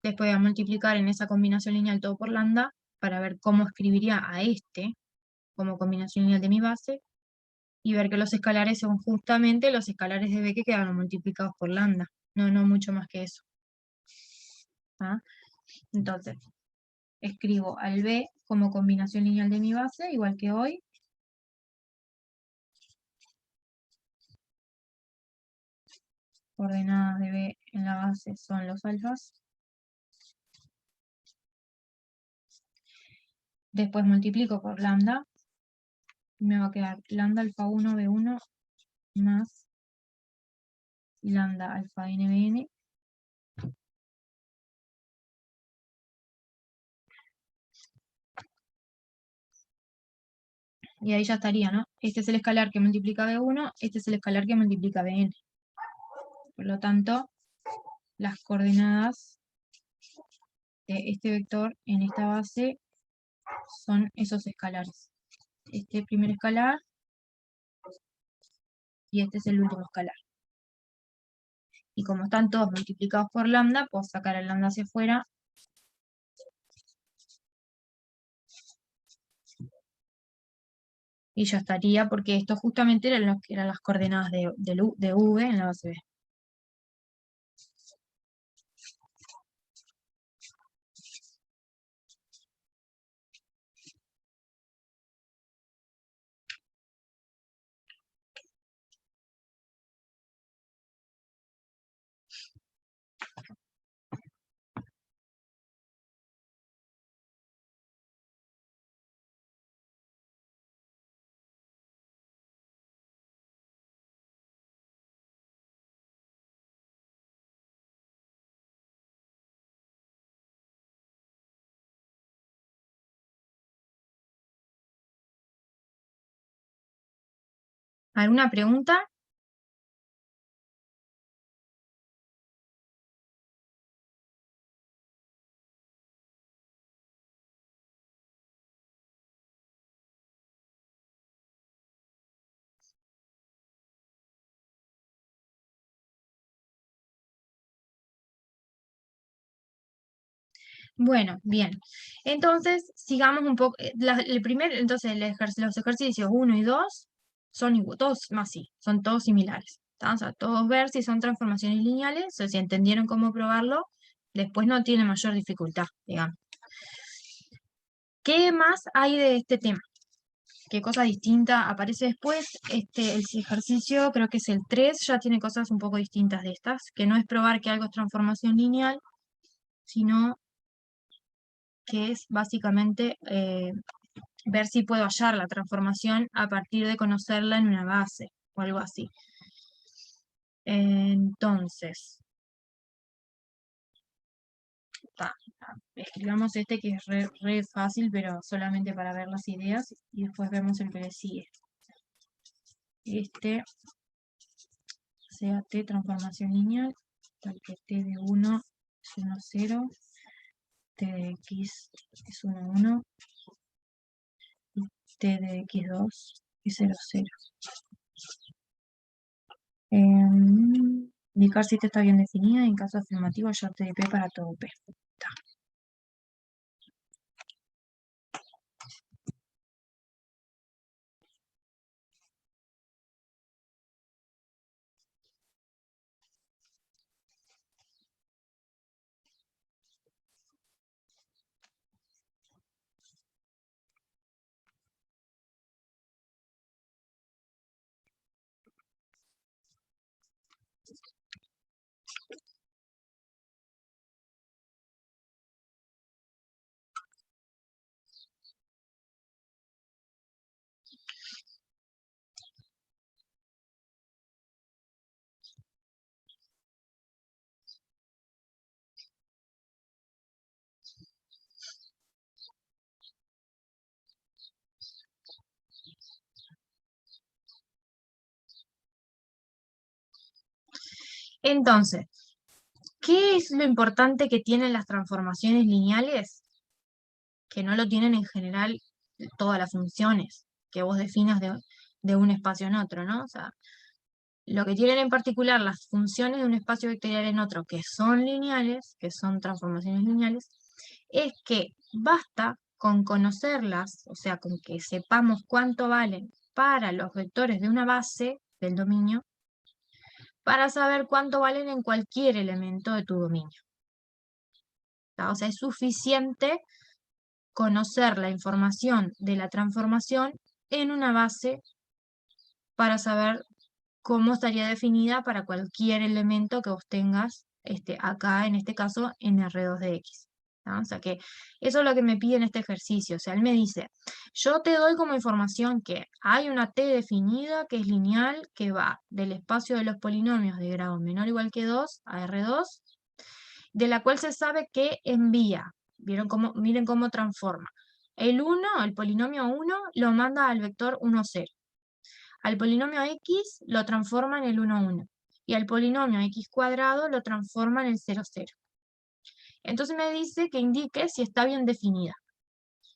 S3: después voy a multiplicar en esa combinación lineal todo por lambda, para ver cómo escribiría a este como combinación lineal de mi base, y ver que los escalares son justamente los escalares de B que quedaron multiplicados por lambda. No mucho más que eso. ¿Ah? Entonces, escribo al B como combinación lineal de mi base, igual que hoy. Coordenadas de B en la base son los alfas. Después multiplico por lambda. Y me va a quedar lambda alfa 1 B1 más lambda alfa n BN. Y ahí ya estaría, ¿no? Este es el escalar que multiplica B1, este es el escalar que multiplica Bn. Por lo tanto, las coordenadas de este vector en esta base son esos escalares. Este primer escalar y este es el último escalar. Y como están todos multiplicados por lambda, puedo sacar el lambda hacia afuera. Y ya estaría, porque esto justamente eran las coordenadas de V en la base B. ¿Alguna pregunta? Bueno, bien. Entonces, sigamos un poco. Entonces, los ejercicios 1 y 2 son todos más sí, son todos similares. ¿Tá? O sea, todos ver si son transformaciones lineales, o si entendieron cómo probarlo, después no tiene mayor dificultad, digamos. ¿Qué más hay de este tema? ¿Qué cosa distinta aparece después? El ejercicio, creo que es el 3, ya tiene cosas un poco distintas de estas, que no es probar que algo es transformación lineal, sino que es básicamente ver si puedo hallar la transformación a partir de conocerla en una base o algo así. Entonces, escribamos que es re fácil, pero solamente para ver las ideas, y después vemos el que le sigue. Sea T transformación lineal, tal que T de 1 es 1, 0, T de X es 1, 1, y T de X2 es 0, 0. Indicar si T está bien definida y en caso afirmativo hallar T de P para todo P. Está. Entonces, ¿qué es lo importante que tienen las transformaciones lineales? Que no lo tienen en general todas las funciones que vos definas de un espacio en otro, ¿no? O sea, lo que tienen en particular las funciones de un espacio vectorial en otro que son lineales, que son transformaciones lineales, es que basta con conocerlas, o sea, con que sepamos cuánto valen para los vectores de una base del dominio, para saber cuánto valen en cualquier elemento de tu dominio. ¿Tá? O sea, es suficiente conocer la información de la transformación en una base para saber cómo estaría definida para cualquier elemento que vos tengas acá, en este caso, en R2 de X. ¿tá? O sea que eso es lo que me pide en este ejercicio. O sea, él me dice, yo te doy como información que hay una T definida que es lineal, que va del espacio de los polinomios de grado menor o igual que 2 a R2, de la cual se sabe que envía. Miren cómo transforma. El polinomio 1, lo manda al vector 1, 0. Al polinomio x lo transforma en el 1, 1. Y al polinomio x cuadrado lo transforma en el 0, 0. Entonces me dice que indique si está bien definida.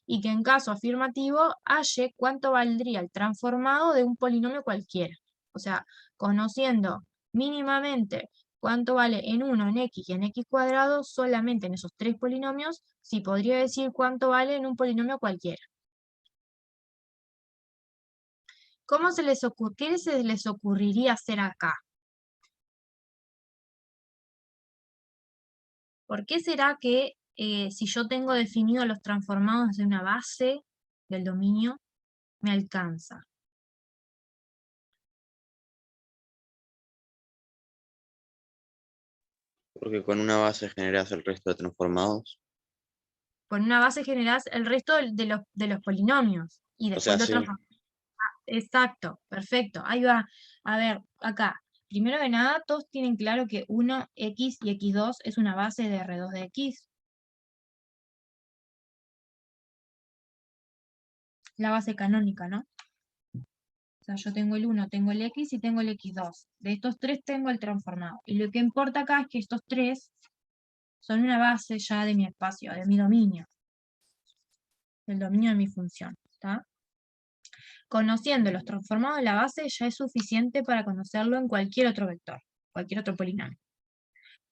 S3: Y que en caso afirmativo halle cuánto valdría el transformado de un polinomio cualquiera. O sea, conociendo mínimamente cuánto vale en 1, en x y en x cuadrado, solamente en esos tres polinomios, sí podría decir cuánto vale en un polinomio cualquiera. ¿Qué se les ocurriría hacer acá? ¿Por qué será que si yo tengo definido los transformados de una base del dominio, me alcanza?
S5: Porque con una base generas el resto de transformados.
S3: Con una base generás el resto de los polinomios. Y
S5: O
S3: después
S5: sea,
S3: lo
S5: sí.
S3: transformás. Exacto, perfecto. Ahí va. A ver, acá. Primero de nada, todos tienen claro que 1x y x2 es una base de R2 de x. La base canónica, ¿no? O sea, yo tengo el 1, tengo el x y tengo el x2. De estos tres tengo el transformado. Y lo que importa acá es que estos tres son una base ya de mi espacio, de mi dominio. Del dominio de mi función. ¿Está? Conociendo los transformados de la base ya es suficiente para conocerlo en cualquier otro vector, cualquier otro polinomio.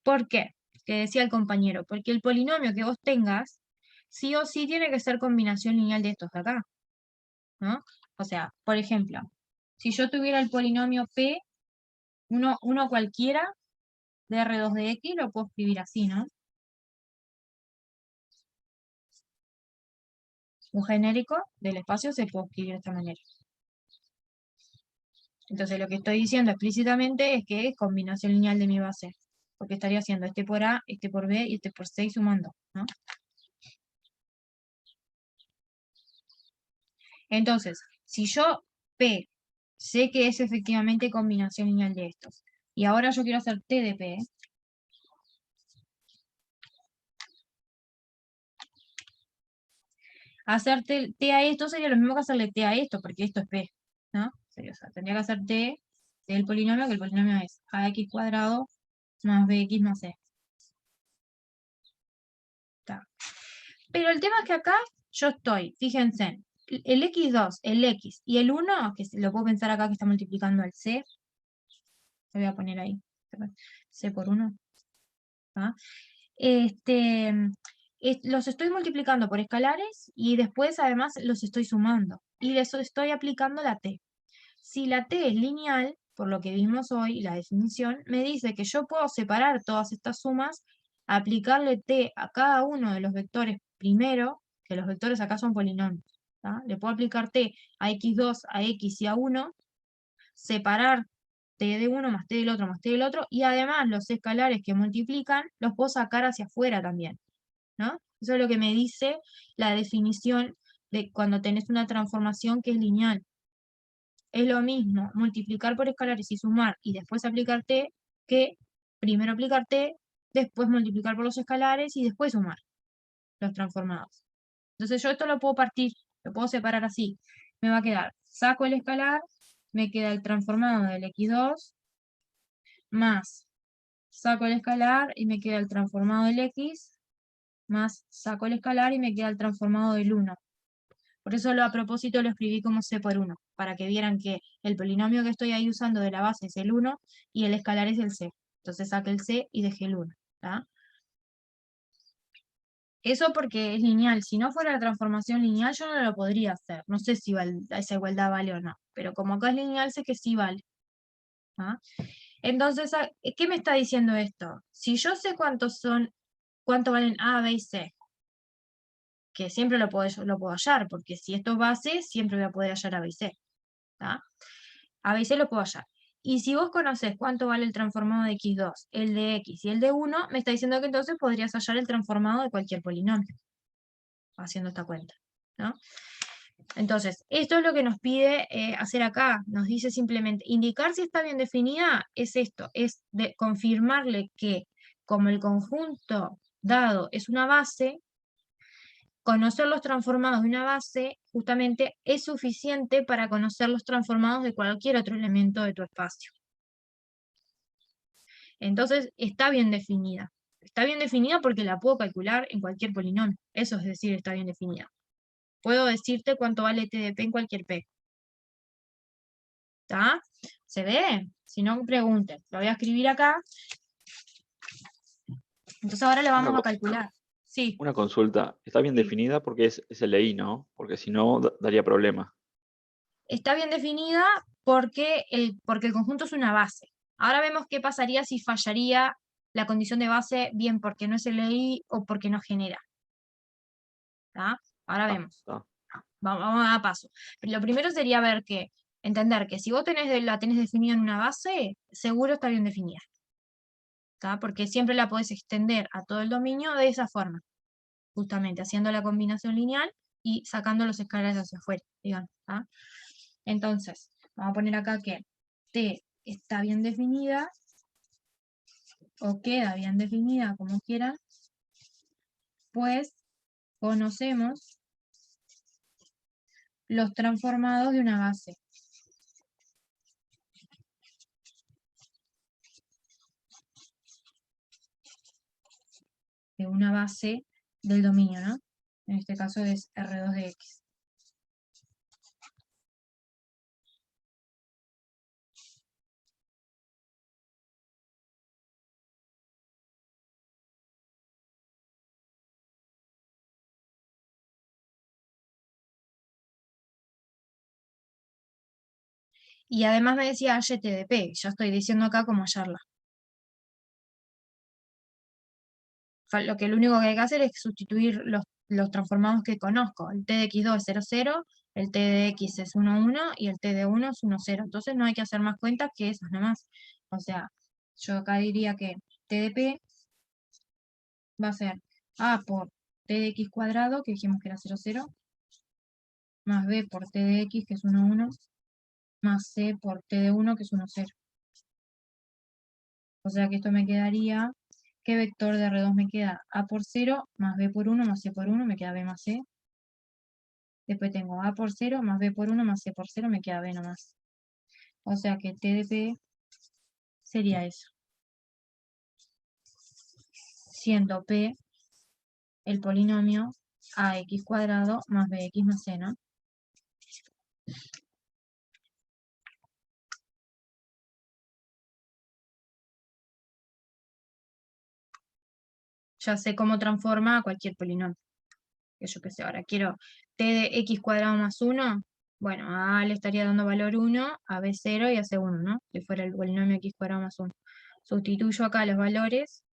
S3: ¿Por qué? que decía el compañero, porque el polinomio que vos tengas, sí o sí tiene que ser combinación lineal de estos de acá, ¿no? O sea, por ejemplo, si yo tuviera el polinomio P, uno cualquiera de R2 de X, lo puedo escribir así, ¿no? Un genérico del espacio se puede escribir de esta manera. Entonces lo que estoy diciendo explícitamente es que es combinación lineal de mi base, porque estaría haciendo este por A, este por B y este por C y sumando, ¿no? Entonces, si yo P sé que es efectivamente combinación lineal de estos, y ahora yo quiero hacer T de P, hacer T a esto sería lo mismo que hacerle T a esto, porque esto es P, ¿no? O sea, tendría que hacer T del polinomio, que el polinomio es ax cuadrado más bx más c. Está. Pero el tema es que acá yo estoy, fíjense, el x2, el x y el 1, que lo puedo pensar acá que está multiplicando el c, lo voy a poner ahí, c por 1, ¿ah? Los estoy multiplicando por escalares y después además los estoy sumando y les estoy aplicando la t. Si la t es lineal, por lo que vimos hoy, la definición, me dice que yo puedo separar todas estas sumas, aplicarle t a cada uno de los vectores primero, que los vectores acá son polinomios, ¿tá? Le puedo aplicar t a x2, a x y a 1, separar t de uno más t del otro más t del otro, y además los escalares que multiplican los puedo sacar hacia afuera también, ¿no? Eso es lo que me dice la definición de cuando tenés una transformación que es lineal. Es lo mismo multiplicar por escalares y sumar y después aplicar t, que primero aplicar t, después multiplicar por los escalares y después sumar los transformados. Entonces yo esto lo puedo partir, lo puedo separar así. Me va a quedar, saco el escalar, me queda el transformado del x2, más saco el escalar y me queda el transformado del x, más saco el escalar y me queda el transformado del 1. Por eso a propósito lo escribí como c por 1, para que vieran que el polinomio que estoy ahí usando de la base es el 1 y el escalar es el c. Entonces saqué el c y dejé el 1. ¿Tá? Eso porque es lineal. Si no fuera la transformación lineal, yo no lo podría hacer. No sé si esa igualdad vale o no. Pero como acá es lineal, sé que sí vale. ¿Tá? Entonces, ¿qué me está diciendo esto? Si yo sé cuánto valen A, B y C, que siempre lo puedo hallar, porque si esto es base, siempre voy a poder hallar A, B y C. ¿Tá? A, B y C lo puedo hallar. Y si vos conocés cuánto vale el transformado de x2, el de x y el de 1, me está diciendo que entonces podrías hallar el transformado de cualquier polinomio, haciendo esta cuenta, ¿no? Entonces, esto es lo que nos pide hacer acá. Nos dice simplemente, indicar si está bien definida es esto, es de confirmarle que como el conjunto dado es una base, conocer los transformados de una base justamente es suficiente para conocer los transformados de cualquier otro elemento de tu espacio. Entonces, está bien definida. Está bien definida porque la puedo calcular en cualquier polinomio. Eso es decir, está bien definida. Puedo decirte cuánto vale t de p en cualquier p. ¿Está? ¿Se ve? Si no, pregunten. Lo voy a escribir acá. Entonces ahora lo vamos a calcular. Sí.
S1: Una consulta. Está bien
S3: Sí.
S1: definida porque es LI, ¿no? Porque si no, daría problema.
S3: Está bien definida porque el conjunto es una base. Ahora vemos qué pasaría si fallaría la condición de base, bien porque no es LI o porque no genera. ¿Tá? Ahora vemos. Vamos a paso. Lo primero sería entender que si vos la tenés definida en una base, seguro está bien definida. ¿Tá? Porque siempre la podés extender a todo el dominio de esa forma. Justamente haciendo la combinación lineal y sacando los escalares hacia afuera, digamos. ¿Tá? Entonces, vamos a poner acá que T está bien definida, o queda bien definida, como quieran, pues conocemos los transformados de una base. De una base del dominio, ¿no? En este caso es R2 de X. Y además me decía HTDP, yo estoy diciendo acá cómo hallarla. Lo único que hay que hacer es sustituir los transformados que conozco. El T de X2 es 0, 0, el T de X es 1, 1 y el T de 1 es 1, 0. Entonces no hay que hacer más cuentas que esas nomás. O sea, yo acá diría que T de P va a ser A por T de X cuadrado, que dijimos que era 0, 0, más B por T de X, que es 1, 1, más C por T de 1, que es 1, 0. O sea que esto me quedaría, ¿qué vector de R2 me queda? A por 0, más B por 1, más C por 1, me queda B más C. Después tengo A por 0, más B por 1, más C por 0, me queda B nomás. O sea que T de P sería eso. Siendo P el polinomio AX cuadrado más BX más C, ¿no? Ya sé cómo transforma a cualquier polinomio. Que yo qué sé, ahora quiero T de X cuadrado más 1. Bueno, a A le estaría dando valor 1, a B 0 y a C 1, ¿no? Que fuera el polinomio X cuadrado más 1. Sustituyo acá los valores,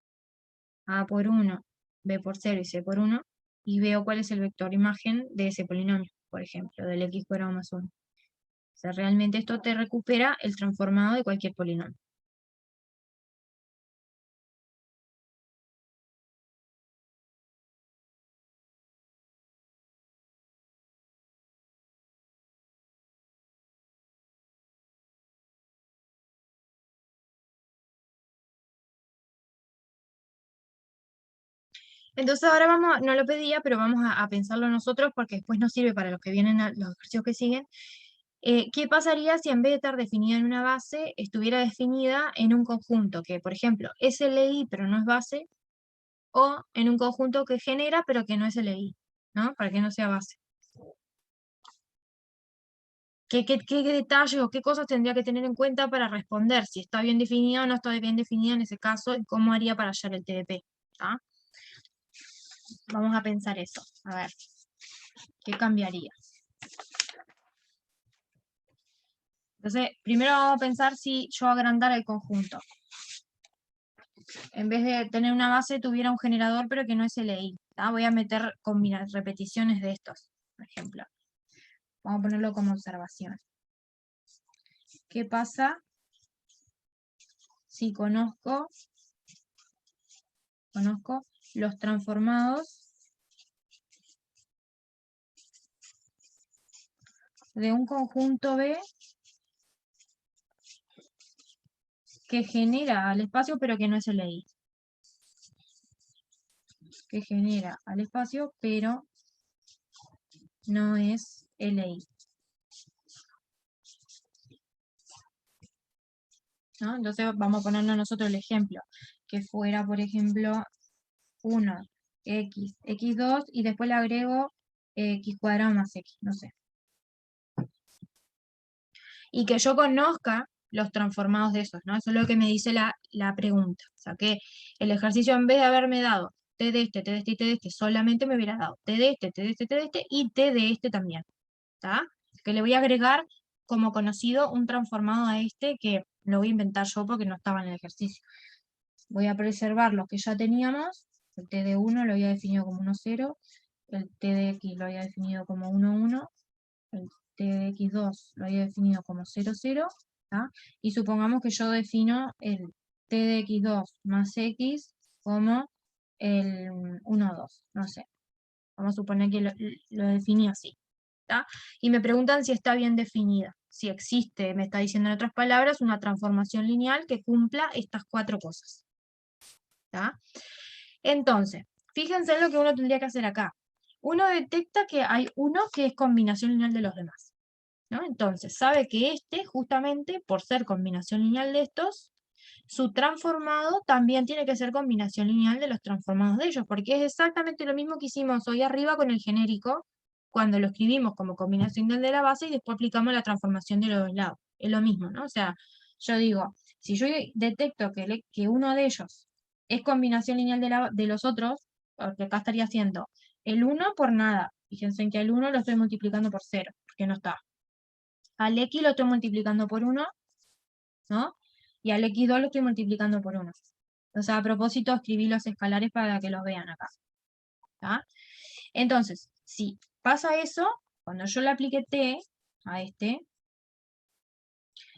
S3: A por 1, B por 0 y C por 1, y veo cuál es el vector imagen de ese polinomio, por ejemplo, del X cuadrado más 1. O sea, realmente esto te recupera el transformado de cualquier polinomio. Entonces ahora vamos, no lo pedía, pero vamos a pensarlo nosotros porque después nos sirve para los que vienen, los ejercicios que siguen. ¿Qué pasaría si en vez de estar definida en una base, estuviera definida en un conjunto que, por ejemplo, es LI pero no es base, o en un conjunto que genera pero que no es LI, ¿no? Para que no sea base. ¿Qué detalles o qué cosas tendría que tener en cuenta para responder si está bien definida o no está bien definida en ese caso y cómo haría para hallar el TDP? ¿Tá? Vamos a pensar eso. A ver, ¿qué cambiaría? Entonces, primero vamos a pensar si yo agrandara el conjunto. En vez de tener una base, tuviera un generador, pero que no es LI. ¿Tá? Voy a meter repeticiones de estos, por ejemplo. Vamos a ponerlo como observación. ¿Qué pasa si conozco los transformados de un conjunto B que genera al espacio pero que no es LI? Que genera al espacio pero no es LI. ¿No? Entonces vamos a ponernos nosotros el ejemplo, que fuera, por ejemplo, 1, x, x2, y después le agrego x cuadrado más x, no sé. Y que yo conozca los transformados de esos, ¿no? Eso es lo que me dice la pregunta. O sea, que el ejercicio, en vez de haberme dado t de este, t de este y t de este, solamente me hubiera dado t de este, t de este, t de este y t de este también. ¿Está? Que le voy a agregar como conocido un transformado a este que lo voy a inventar yo porque no estaba en el ejercicio. Voy a preservar los que ya teníamos. El t de 1 lo había definido como 1, 0. El t de x lo había definido como 1, 1. El t de x2 lo había definido como 0, 0. ¿tá? Y supongamos que yo defino el t de x2 más x como el 1, 2. No sé. Vamos a suponer que lo definí así. ¿tá? Y me preguntan si está bien definida. Si existe, me está diciendo en otras palabras, una transformación lineal que cumpla estas 4 cosas. ¿tá? Entonces, fíjense en lo que uno tendría que hacer acá. Uno detecta que hay uno que es combinación lineal de los demás. ¿no? Entonces, sabe que este, justamente, por ser combinación lineal de estos, su transformado también tiene que ser combinación lineal de los transformados de ellos, porque es exactamente lo mismo que hicimos hoy arriba con el genérico, cuando lo escribimos como combinación lineal de la base y después aplicamos la transformación de los dos lados. Es lo mismo, ¿no? O sea, yo digo, si yo detecto que uno de ellos es combinación lineal de los otros, porque acá estaría haciendo el 1 por nada. Fíjense en que el 1 lo estoy multiplicando por 0, porque no está. al X lo estoy multiplicando por 1, ¿no? Y al X2 lo estoy multiplicando por 1. O sea, a propósito, escribí los escalares para que los vean acá. ¿Tá? Entonces, si pasa eso, cuando yo le aplique T a este,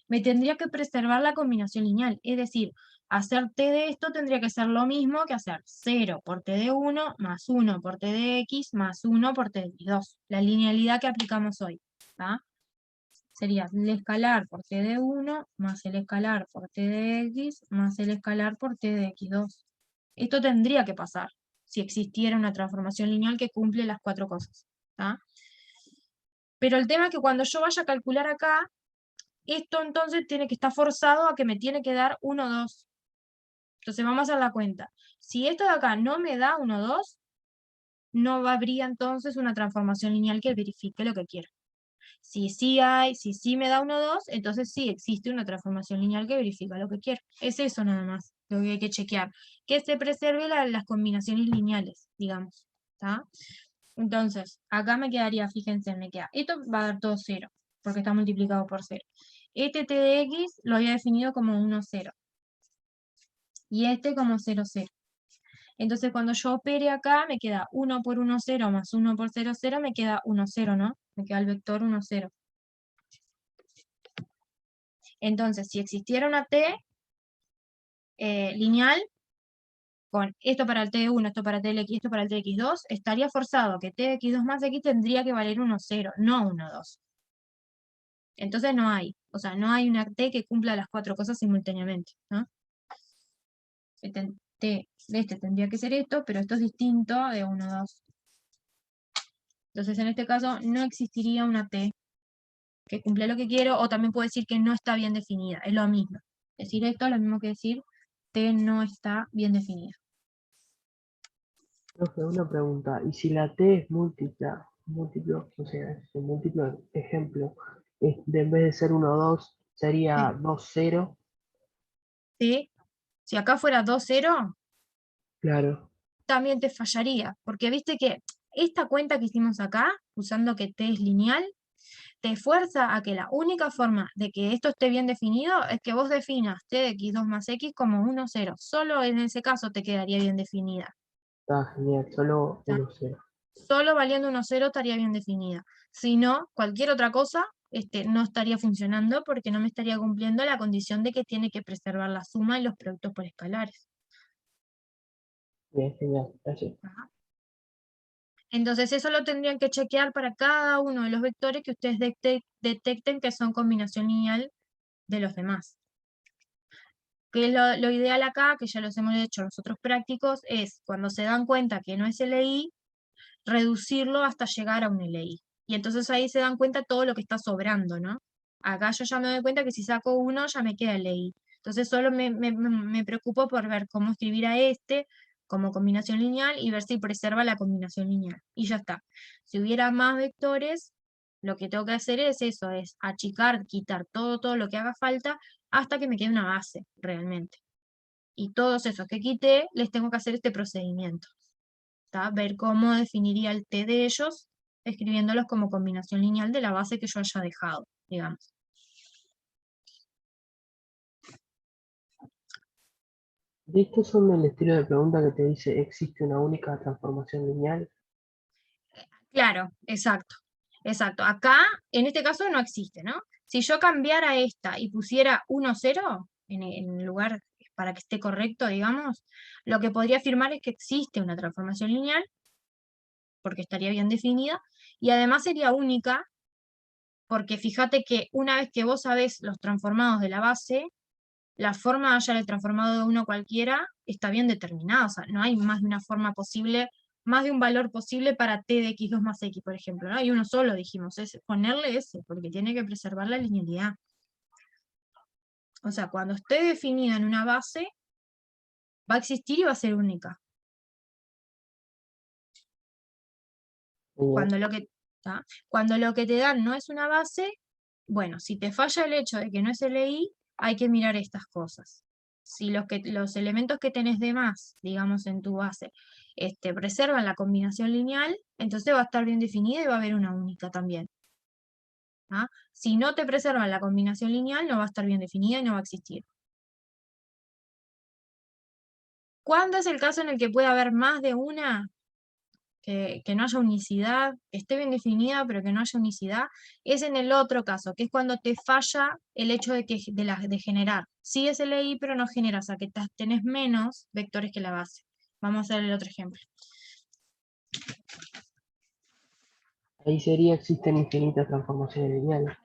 S3: me tendría que preservar la combinación lineal. Es decir, hacer T de esto tendría que ser lo mismo que hacer 0 por T de 1 más 1 por T de X más 1 por T de X2. La linealidad que aplicamos hoy. ¿Tá? Sería el escalar por T de 1 más el escalar por T de X más el escalar por T de X2. Esto tendría que pasar si existiera una transformación lineal que cumple las 4 cosas. ¿Tá? Pero el tema es que cuando yo vaya a calcular acá, esto entonces tiene que estar forzado a que me tiene que dar 1, 2. Entonces vamos a hacer la cuenta. Si esto de acá no me da 1, 2, no habría entonces una transformación lineal que verifique lo que quiero. Si sí me da 1, 2, entonces sí existe una transformación lineal que verifica lo que quiero. Es eso nada más lo que hay que chequear. Que se preserve las combinaciones lineales, digamos. ¿Tá? Entonces, acá me quedaría, fíjense, me queda, esto va a dar todo 0, porque está multiplicado por 0. Este T de X lo había definido como 1, 0. Y este como 0, 0. Entonces, cuando yo opere acá, me queda 1 por 1, 0 más 1 por 0, 0, me queda 1, 0, ¿no? Me queda el vector 1, 0. Entonces, si existiera una T lineal, con esto para el T de 1, esto para el T de X, esto para el T de X2, estaría forzado que T de X2 más X tendría que valer 1, 0, no 1, 2. Entonces no hay, o sea, no hay una T que cumpla las 4 cosas simultáneamente, ¿no? T de este tendría que ser esto, pero esto es distinto de 1, 2. Entonces en este caso no existiría una T que cumpla lo que quiero, o también puedo decir que no está bien definida, es lo mismo. Decir esto es lo mismo que decir T no está bien definida.
S2: Profe, una pregunta. ¿Y si la T es múltiplo, o sea, es un múltiplo ejemplo, en vez de ser 1, 2, sería
S3: Sí.
S2: 2, 0?
S3: ¿Sí? Si acá fuera 2, 0,
S2: Claro.
S3: también te fallaría, porque viste que esta cuenta que hicimos acá, usando que T es lineal, te fuerza a que la única forma de que esto esté bien definido es que vos definas T de X2 más X como 1, 0. Solo en ese caso te quedaría bien definida.
S2: Está genial, solo
S3: ¿Tá?
S2: 1, 0.
S3: Solo valiendo 1, 0 estaría bien definida. Si no, cualquier otra cosa no estaría funcionando porque no me estaría cumpliendo la condición de que tiene que preservar la suma y los productos por escalares.
S2: Bien, genial, gracias.
S3: ¿Tá? Entonces eso lo tendrían que chequear para cada uno de los vectores que ustedes detecten que son combinación lineal de los demás. Que lo ideal acá, que ya los hemos hecho los otros prácticos, es cuando se dan cuenta que no es LI, reducirlo hasta llegar a un LI. Y entonces ahí se dan cuenta todo lo que está sobrando, ¿no? Acá yo ya me doy cuenta que si saco uno ya me queda LI. Entonces solo me preocupo por ver cómo escribir a este como combinación lineal y ver si preserva la combinación lineal. Y ya está. Si hubiera más vectores, lo que tengo que hacer es eso, es achicar, quitar todo lo que haga falta hasta que me quede una base, realmente. Y todos esos que quité, les tengo que hacer este procedimiento. ¿Tá? Ver cómo definiría el T de ellos, escribiéndolos como combinación lineal de la base que yo haya dejado, digamos.
S2: ¿De estos son el estilo de pregunta que te dice existe una única transformación lineal?
S3: Claro, exacto. Exacto. Acá, en este caso, no existe, ¿no? Si yo cambiara esta y pusiera 1, 0, en lugar para que esté correcto, digamos, lo que podría afirmar es que existe una transformación lineal, porque estaría bien definida, y además sería única, porque fíjate que una vez que vos sabés los transformados de la base, la forma de hallar el transformado de uno cualquiera está bien determinada, o sea, no hay más de una forma posible, más de un valor posible para T de X2 más X, por ejemplo, ¿no? Hay uno solo, dijimos, es ponerle ese, porque tiene que preservar la linealidad. O sea, cuando esté definida en una base, va a existir y va a ser única. Cuando lo que, ¿tá? Cuando lo que te dan no es una base, bueno, si te falla el hecho de que no es LI, hay que mirar estas cosas. Si los elementos que tenés de más, digamos, en tu base, preservan la combinación lineal, entonces va a estar bien definida y va a haber una única también. ¿ah? Si no te preserva la combinación lineal, no va a estar bien definida y no va a existir. ¿Cuándo es el caso en el que puede haber más de una? Que no haya unicidad, que esté bien definida, pero que no haya unicidad, es en el otro caso, que es cuando te falla el hecho de generar. Sí es LI, pero no genera, o sea, que tenés menos vectores que la base. Vamos a hacer el otro ejemplo.
S2: Ahí sería, existen infinitas transformaciones lineales.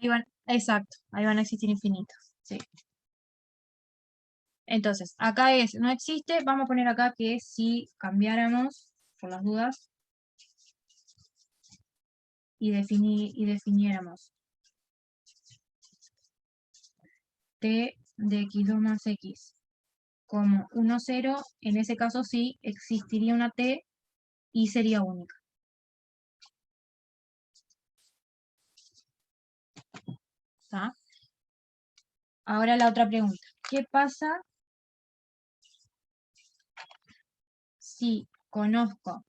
S3: Exacto, ahí van a existir infinitos. Sí. Entonces, acá no existe, vamos a poner acá que si cambiáramos, por las dudas, y definiéramos t de x2 más x como 1, 0, en ese caso sí existiría una t y sería única. ¿Está? Ahora la otra pregunta. ¿Qué pasa si conozco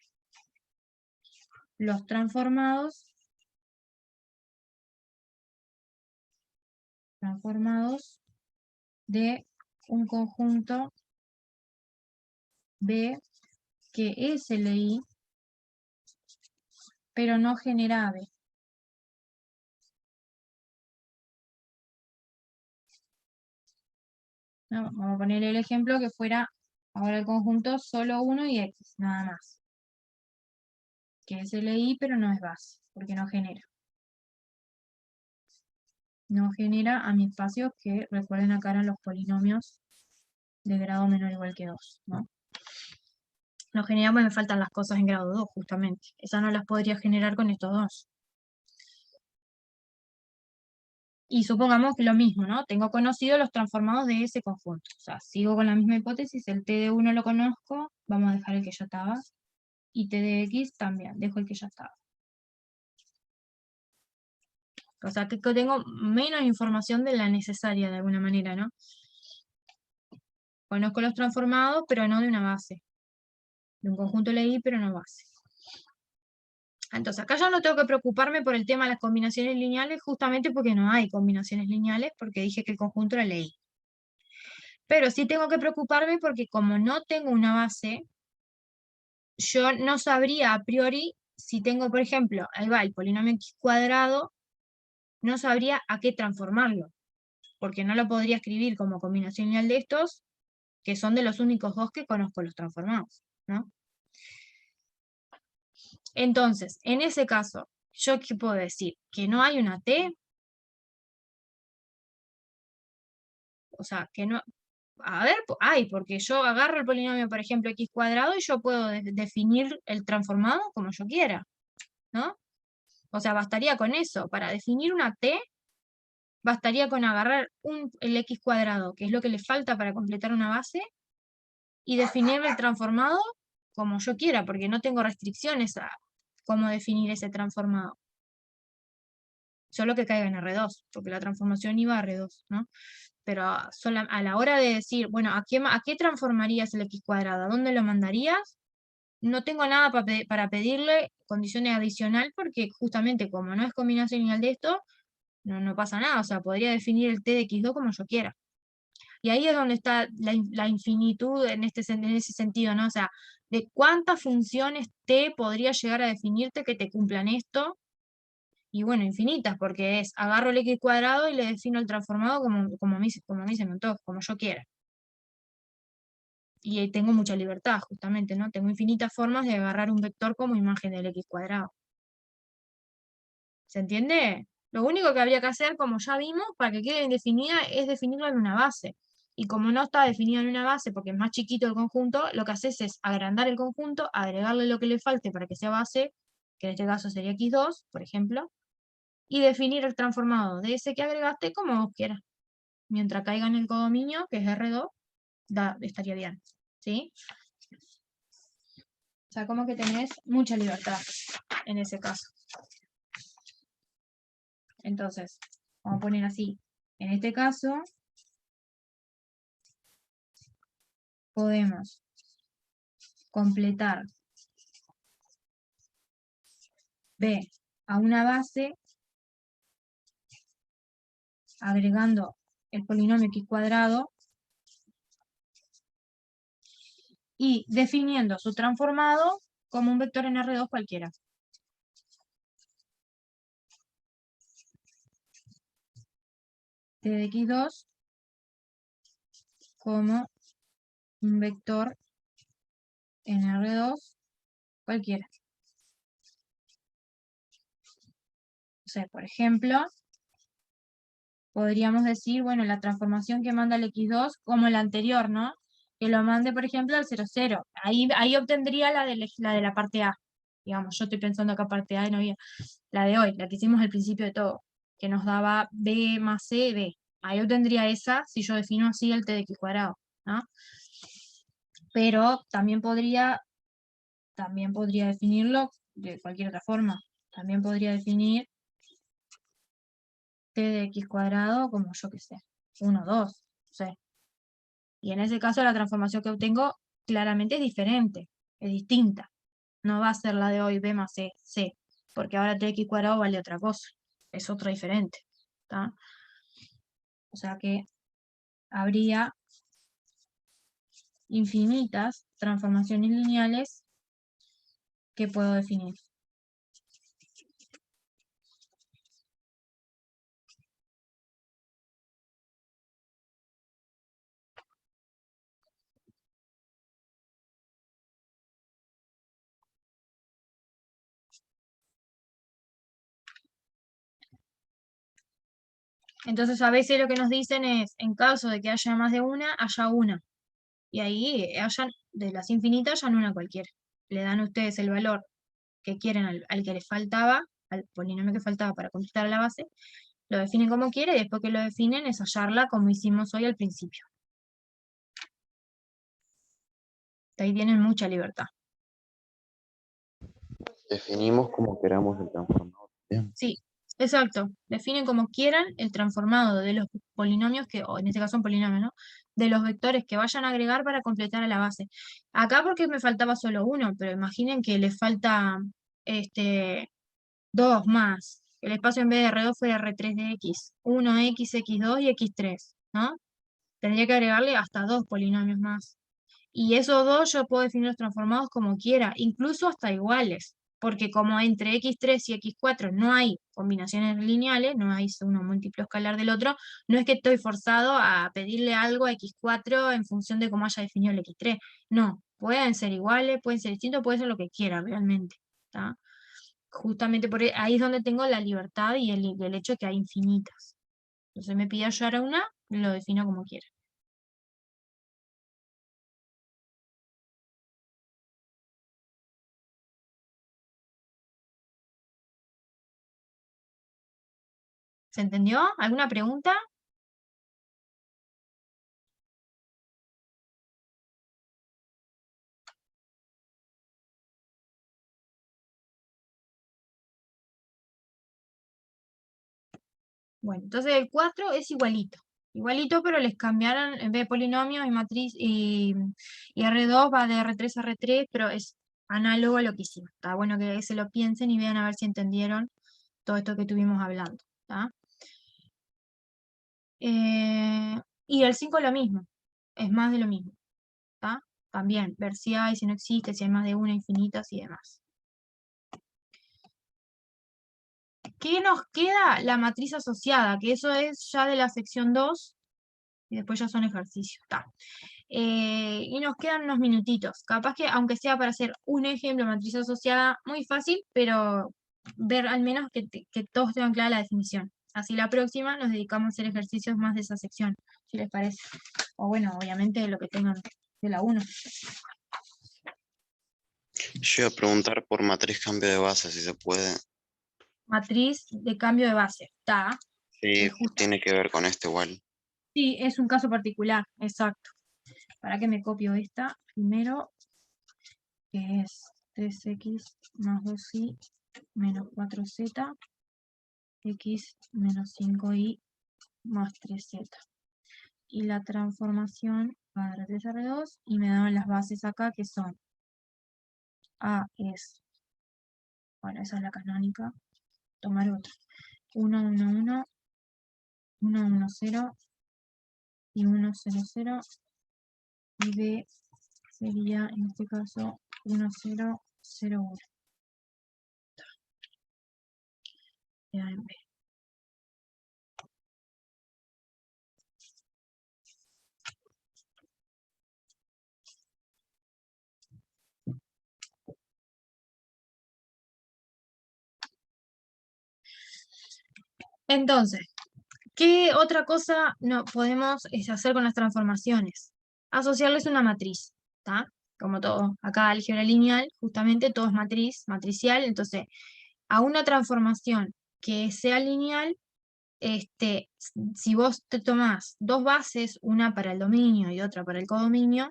S3: los transformados de un conjunto B que es LI, pero no genera AB? ¿No? Vamos a poner el ejemplo que fuera ahora el conjunto solo 1 y X, nada más. Que es LI, pero no es base, porque no genera. No genera a mis espacios que, recuerden acá eran los polinomios de grado menor o igual que 2, ¿no? No genera porque me faltan las cosas en grado 2, justamente. Esas no las podría generar con estos dos. Y supongamos que lo mismo, ¿no? Tengo conocido los transformados de ese conjunto. O sea, sigo con la misma hipótesis, el t de 1 lo conozco, vamos a dejar el que ya estaba. Y t de x también, dejo el que ya estaba. O sea, que tengo menos información de la necesaria de alguna manera, ¿no? Conozco los transformados, pero no de una base. De un conjunto LI, pero no base. Entonces, acá ya no tengo que preocuparme por el tema de las combinaciones lineales, justamente porque no hay combinaciones lineales, porque dije que el conjunto era LI. Pero sí tengo que preocuparme porque como no tengo una base, yo no sabría a priori si tengo, por ejemplo, ahí va el polinomio x cuadrado, no sabría a qué transformarlo, porque no lo podría escribir como combinación lineal de estos, que son de los únicos dos que conozco los transformados, ¿no? Entonces, en ese caso, ¿yo qué puedo decir? ¿Que no hay una t? O sea, que no... A ver, hay, porque yo agarro el polinomio, por ejemplo, x cuadrado, y yo puedo definir el transformado como yo quiera, ¿no? O sea, bastaría con eso. Para definir una t, bastaría con agarrar el x cuadrado, que es lo que le falta para completar una base, y definir el transformado como yo quiera, porque no tengo restricciones a cómo definir ese transformado. Solo que caiga en R2, porque la transformación iba a R2, ¿no? Pero a la hora de decir, bueno, ¿a qué transformarías el x cuadrado? ¿A dónde lo mandarías? No tengo nada para pedirle condiciones adicional, porque justamente como no es combinación lineal de esto, no pasa nada. O sea, podría definir el t de x2 como yo quiera. Y ahí es donde está la infinitud en ese sentido, ¿no? O sea, de cuántas funciones t podría llegar a definirte que te cumplan esto. Y bueno, infinitas, porque es, agarro el x cuadrado y le defino el transformado como me se me antoja, como yo quiera. Y tengo mucha libertad, justamente, ¿no? Tengo infinitas formas de agarrar un vector como imagen del x cuadrado. ¿Se entiende? Lo único que habría que hacer, como ya vimos, para que quede indefinida, es definirlo en una base. Y como no está definido en una base, porque es más chiquito el conjunto, lo que haces es agrandar el conjunto, agregarle lo que le falte para que sea base, que en este caso sería x2, por ejemplo, y definir el transformado de ese que agregaste como vos quieras. Mientras caiga en el codominio, que es R2, estaría bien. ¿Sí? O sea, como que tenés mucha libertad en ese caso. Entonces, vamos a poner así. En este caso, podemos completar B a una base agregando el polinomio x cuadrado y definiendo su transformado como un vector en R2 cualquiera. T de x2 como un vector en R2 cualquiera. O sea, por ejemplo, podríamos decir, bueno, la transformación que manda el x2 como la anterior, ¿no? Que lo mande, por ejemplo, al 0, 0. Ahí obtendría la de la parte A. Digamos, yo estoy pensando acá parte A y no había la de hoy, la que hicimos al principio de todo, que nos daba B más C, B. Ahí obtendría esa si yo defino así el t de x cuadrado, ¿no? Pero también podría definirlo de cualquier otra forma. También podría definir t de x cuadrado como yo que sé, 1, 2, no sé. Y en ese caso la transformación que obtengo claramente es diferente, es distinta. No va a ser la de hoy b más c, c, porque ahora t de x cuadrado vale otra cosa, es otra diferente. ¿Tá? O sea que habría infinitas transformaciones lineales que puedo definir. Entonces a veces lo que nos dicen es, en caso de que haya más de una, haya una. Y ahí hayan, de las infinitas, hayan una cualquiera. Le dan ustedes el valor que quieren al que les faltaba, al polinomio que faltaba para completar la base, lo definen como quiere y después que lo definen es hallarla como hicimos hoy al principio. De ahí tienen mucha libertad.
S5: Definimos como queramos el transformador. Bien.
S3: Sí, exacto. Definen como quieran el transformado de los polinomios que, o en este caso son polinomios, ¿no? De los vectores que vayan a agregar para completar a la base. Acá porque me faltaba solo uno, pero imaginen que les falta dos más. El espacio en vez de R2 fuera R3 de X. 1X, X2 y X3, ¿no? Tendría que agregarle hasta dos polinomios más. Y esos dos yo puedo definir los transformados como quiera, incluso hasta iguales. Porque como entre X3 y X4 no hay combinaciones lineales, no hay uno múltiplo escalar del otro, no es que estoy forzado a pedirle algo a X4 en función de cómo haya definido el X3. No, pueden ser iguales, pueden ser distintos, puede ser lo que quiera realmente. ¿Tá? Justamente por ahí es donde tengo la libertad y el hecho de que hay infinitas. Entonces me pide hallar a una, lo defino como quiera. ¿Se entendió? ¿Alguna pregunta? Bueno, entonces el 4 es igualito. Igualito, pero les cambiaron, en vez de polinomio y matriz y R2 va de R3 a R3, pero es análogo a lo que hicimos. Está bueno que se lo piensen y vean a ver si entendieron todo esto que estuvimos hablando. ¿Tá? Y el 5 lo mismo, es más de lo mismo. ¿Tá? También, ver si hay, si no existe, si hay más de una, infinitas y demás. ¿Qué nos queda? La matriz asociada, que eso es ya de la sección 2, y después ya son ejercicios. Tá. Y nos quedan unos minutitos. Capaz que, aunque sea para hacer un ejemplo de matriz asociada, muy fácil, pero ver al menos que todos tengan clara la definición. Así la próxima nos dedicamos a hacer ejercicios más de esa sección, si les parece. O bueno, obviamente lo que tengan de la 1.
S5: Yo iba a preguntar por matriz cambio de base, si se puede.
S3: Matriz de cambio de base. Está.
S5: Sí,
S3: justo.
S5: tiene que ver con esto igual.
S3: Sí, es un caso particular, exacto. Para que me copio esta primero, que es 3x más 2y menos 4z, x menos 5y más 3z. Y la transformación va de R3 a R2 y me dan las bases acá que son A es, bueno, esa es la canónica, tomar otra. 1, 1, 1, 1, 1, 0 y 1, 0, 0. Y B sería, en este caso, 1, 0, 0, 1. Queda en B. Entonces, ¿qué otra cosa no podemos hacer con las transformaciones? Asociarles una matriz, ¿está? Como todo, acá álgebra lineal, justamente todo es matriz, matricial, entonces a una transformación que sea lineal, si vos te tomás dos bases, una para el dominio y otra para el codominio,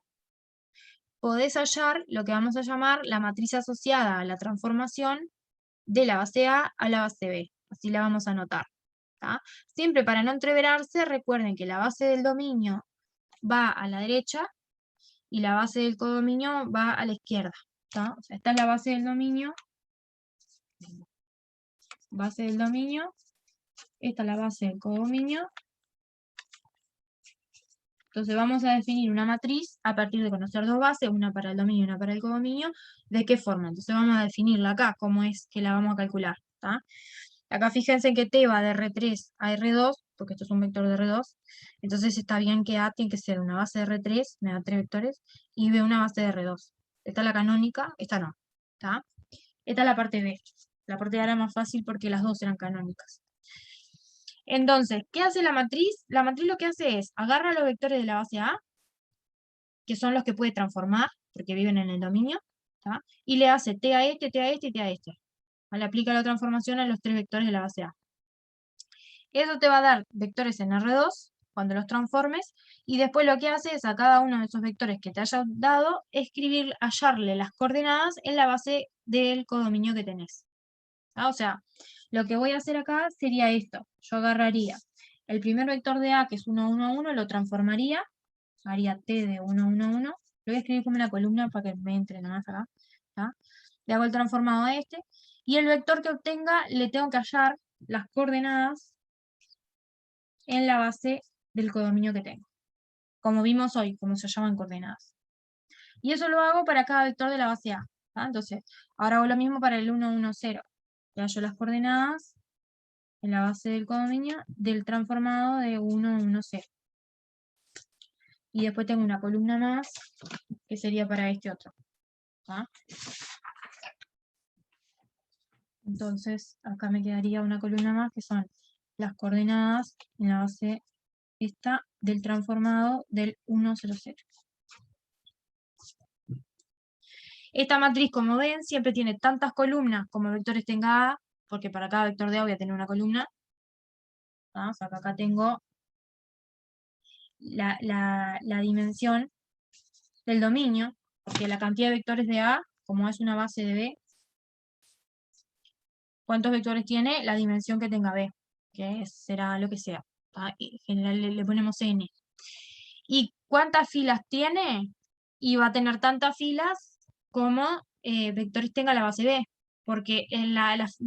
S3: podés hallar lo que vamos a llamar la matriz asociada a la transformación de la base A a la base B. Así la vamos a anotar. ¿Tá? Siempre para no entreverarse, recuerden que la base del dominio va a la derecha y la base del codominio va a la izquierda. ¿Tá? O sea, esta es la base del dominio. Base del dominio. Esta es la base del codominio. Entonces vamos a definir una matriz a partir de conocer dos bases, una para el dominio y una para el codominio. ¿De qué forma? Entonces vamos a definirla acá, cómo es que la vamos a calcular. ¿Tá? Acá fíjense que T va de R3 a R2, porque esto es un vector de R2. Entonces está bien que A tiene que ser una base de R3, me da 3 vectores, y B una base de R2. Esta es la canónica, esta no. ¿Tá? Esta es la parte B. La parte A era más fácil porque las dos eran canónicas. Entonces, ¿qué hace la matriz? La matriz lo que hace es, agarra los vectores de la base A, que son los que puede transformar, porque viven en el dominio, ¿tá? Y le hace T a este, T a este y T a este. Le aplica la transformación a los tres vectores de la base A. Eso te va a dar vectores en R2, cuando los transformes, y después lo que hace es a cada uno de esos vectores que te haya dado, hallarle las coordenadas en la base del codominio que tenés. ¿Ah? O sea, lo que voy a hacer acá sería esto. Yo agarraría el primer vector de A, que es 1, 1, 1, lo transformaría, haría T de 1, 1, 1, lo voy a escribir como una columna para que me entre nomás acá. ¿Tá? Le hago el transformado a este, y el vector que obtenga le tengo que hallar las coordenadas en la base del codominio que tengo. Como vimos hoy, como se llaman coordenadas. Y eso lo hago para cada vector de la base A. ¿Tá? Entonces, ahora hago lo mismo para el 1, 1, 0. Le hallo las coordenadas en la base del codominio del transformado de 1, 1, 0. Y después tengo una columna más, que sería para este otro. ¿Tá? Entonces, acá me quedaría una columna más, que son las coordenadas en la base esta del transformado del 1, 0, 0. Esta matriz, como ven, siempre tiene tantas columnas como vectores tenga A, porque para cada vector de A voy a tener una columna. ¿Ah? O sea, que acá tengo la dimensión del dominio, porque la cantidad de vectores de A, como es una base de B, ¿cuántos vectores tiene? La dimensión que tenga B, que será lo que sea. ¿Tá? Y en general le ponemos N. ¿Y cuántas filas tiene? Y va a tener tantas filas como vectores tenga la base B, porque en las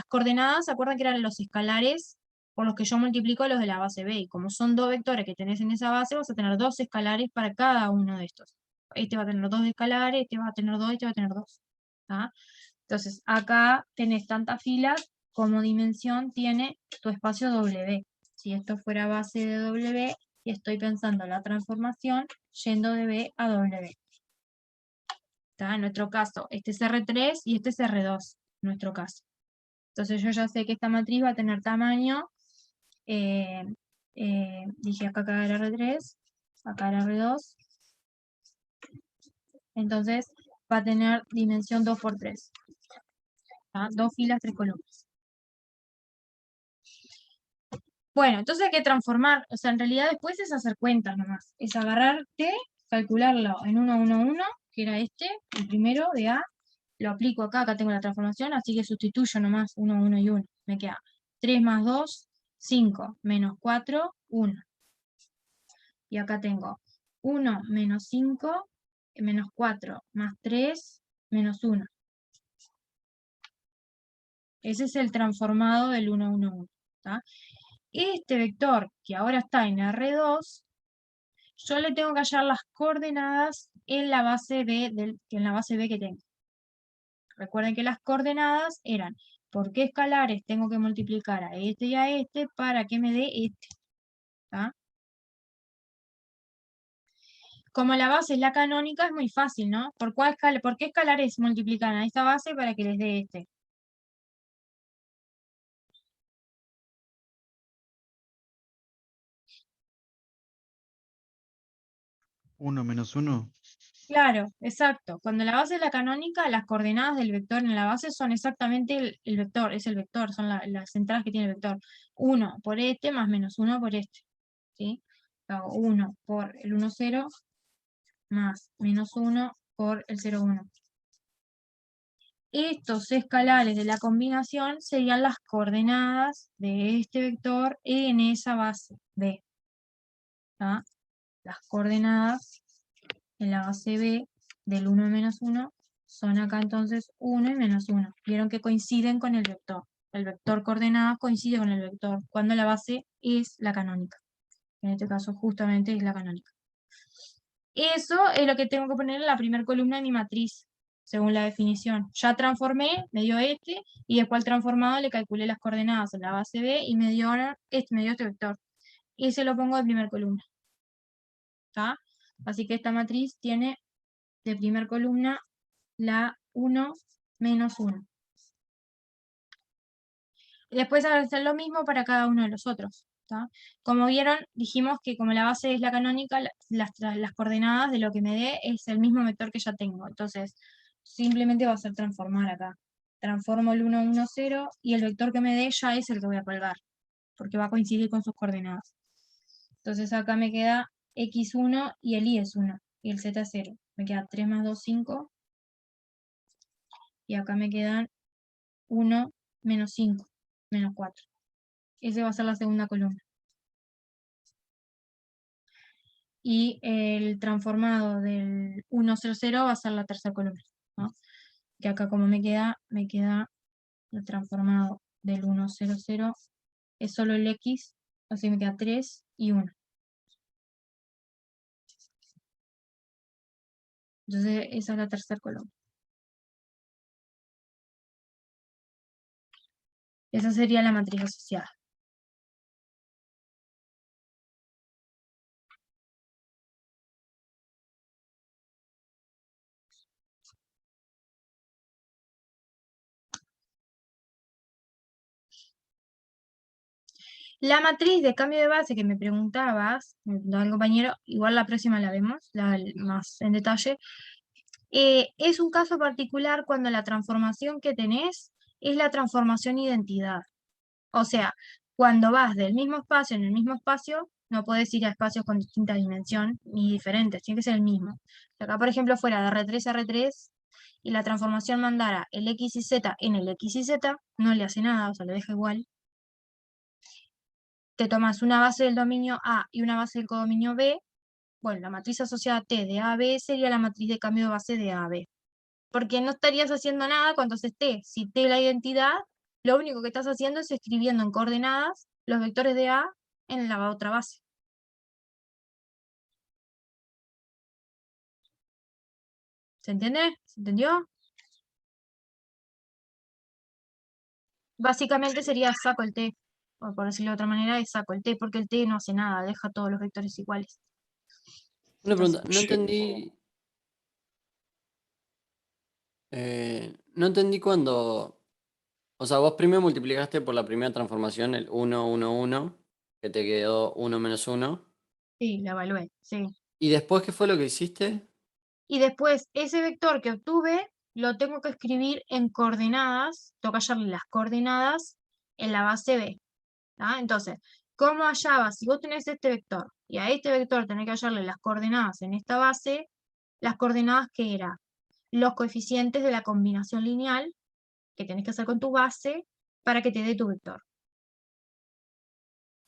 S3: coordenadas, ¿se acuerdan que eran los escalares por los que yo multiplico los de la base B? Y como son dos vectores que tenés en esa base, vas a tener dos escalares para cada uno de estos. Este va a tener dos escalares, este va a tener dos, este va a tener dos. ¿Tá? Entonces, acá tenés tantas filas como dimensión tiene tu espacio W. Si esto fuera base de W, y estoy pensando la transformación yendo de B a W. ¿Tá? En nuestro caso, este es R3 y este es R2, en nuestro caso. Entonces yo ya sé que esta matriz va a tener tamaño, dije acá era R3, acá era R2, entonces va a tener dimensión 2 por 3. ¿Tá? 2 filas, 3 columnas. Bueno, entonces hay que transformar, o sea, en realidad después es hacer cuentas nomás, es agarrarte, calcularlo en 1, 1, 1, que era este, el primero de A, lo aplico acá, acá tengo la transformación, así que sustituyo nomás 1, 1 y 1, me queda 3 más 2, 5, menos 4, 1. Y acá tengo 1 menos 5, menos 4, más 3, menos 1. Ese es el transformado del 1, 1, 1. ¿Tá? Este vector que ahora está en R2, yo le tengo que hallar las coordenadas en la base B, que tengo. Recuerden que las coordenadas eran por qué escalares tengo que multiplicar a este y a este para que me dé este. ¿Tá? Como la base es la canónica, es muy fácil, ¿no? ¿Por qué escalares multiplican a esta base para que les dé este?
S6: 1 menos 1.
S3: Claro, exacto. Cuando la base es la canónica, las coordenadas del vector en la base son exactamente el vector, es el vector, son las entradas que tiene el vector. 1 por este más menos 1 por este. ¿Sí? Hago 1 por el 1, 0 más menos 1 por el 0, 1. Estos escalares de la combinación serían las coordenadas de este vector en esa base B. ¿Tá? Las coordenadas en la base B del 1 y menos 1 son acá entonces 1 y menos 1. Vieron que coinciden con el vector. El vector coordenada coincide con el vector cuando la base es la canónica. En este caso justamente es la canónica. Eso es lo que tengo que poner en la primera columna de mi matriz, según la definición. Ya transformé, me dio este, y después al transformado le calculé las coordenadas en la base B y me dio este vector. Y se lo pongo de primera columna. ¿Tá? Así que esta matriz tiene de primera columna la 1 menos 1. Y después hacer lo mismo para cada uno de los otros. ¿Tá? Como vieron, dijimos que como la base es la canónica, las coordenadas de lo que me dé es el mismo vector que ya tengo. Entonces, simplemente va a ser transformar acá. Transformo el 1, 1, 0, y el vector que me dé ya es el que voy a colgar, porque va a coincidir con sus coordenadas. Entonces acá me queda x1 y el y es 1, y el z es 0. Me queda 3 más 2, 5. Y acá me quedan 1 menos 5, menos 4. Ese va a ser la segunda columna. Y el transformado del 1, 0, 0 va a ser la tercera columna, ¿no? Que acá como me queda el transformado del 1, 0, 0, es solo el x, así me queda 3 y 1. Entonces esa es la tercera columna. Esa sería la matriz asociada. La matriz de cambio de base que me preguntabas, me preguntaba el compañero, igual la próxima la vemos, más en detalle. Es un caso particular cuando la transformación que tenés es la transformación identidad. O sea, cuando vas del mismo espacio en el mismo espacio, no puedes ir a espacios con distinta dimensión ni diferentes, tiene que ser el mismo. Si acá, por ejemplo, fuera de R3 a R3 y la transformación mandara el X y Z en el X y Z, no le hace nada, o sea, lo deja igual. Te tomas una base del dominio A y una base del codominio B. Bueno, la matriz asociada T de A a B sería la matriz de cambio de base de A a B. Porque no estarías haciendo nada cuando haces T. Si T es la identidad, lo único que estás haciendo es escribiendo en coordenadas los vectores de A en la otra base. ¿Se entiende? ¿Se entendió? Básicamente sería saco el T. O por decirlo de otra manera, es saco el T, porque el T no hace nada, deja todos los vectores iguales.
S4: Una pregunta, no
S1: Sí.
S4: entendí. No entendí cuando. O sea, vos primero multiplicaste por la primera transformación el 1, 1, 1, que te quedó 1 menos 1.
S3: Sí, la evalué, sí.
S4: ¿Y después qué fue lo que hiciste?
S3: Y después, ese vector que obtuve, lo tengo que escribir en coordenadas, tengo que hallarle las coordenadas en la base B. ¿Tá? Entonces, ¿cómo hallabas? Si vos tenés este vector, y a este vector tenés que hallarle las coordenadas en esta base, las coordenadas que eran los coeficientes de la combinación lineal que tenés que hacer con tu base para que te dé tu vector.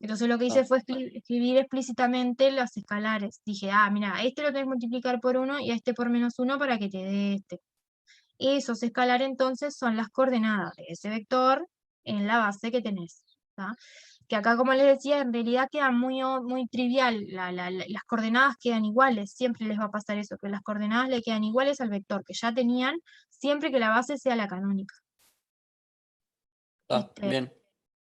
S3: Entonces lo que hice fue escribir explícitamente los escalares. Dije, mira, a este lo tenés que multiplicar por 1 y a este por menos 1 para que te dé este. Esos escalares entonces son las coordenadas de ese vector en la base que tenés. ¿tá? Que acá, como les decía, en realidad queda muy trivial, las coordenadas quedan iguales, siempre les va a pasar eso, que las coordenadas le quedan iguales al vector que ya tenían, siempre que la base sea la canónica.
S4: Está
S3: ¿Viste?
S4: bien.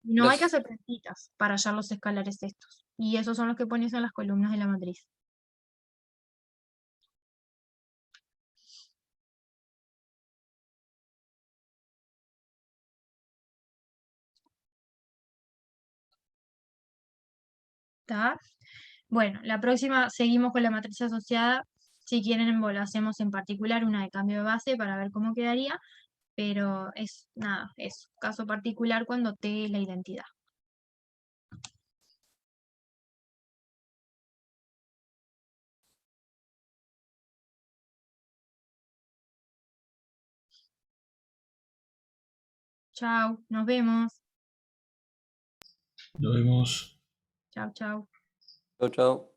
S3: Y no hay que
S4: Gracias.
S3: hacer plantitas para hallar los escalares estos. Y esos son los que pones en las columnas de la matriz. ¿Está? Bueno, la próxima seguimos con la matriz asociada. Si quieren, hacemos en particular una de cambio de base para ver cómo quedaría, pero es nada, es caso particular cuando T es la identidad. Chao, nos vemos.
S7: Nos vemos.
S3: Chao, chao.
S4: Chau, chau.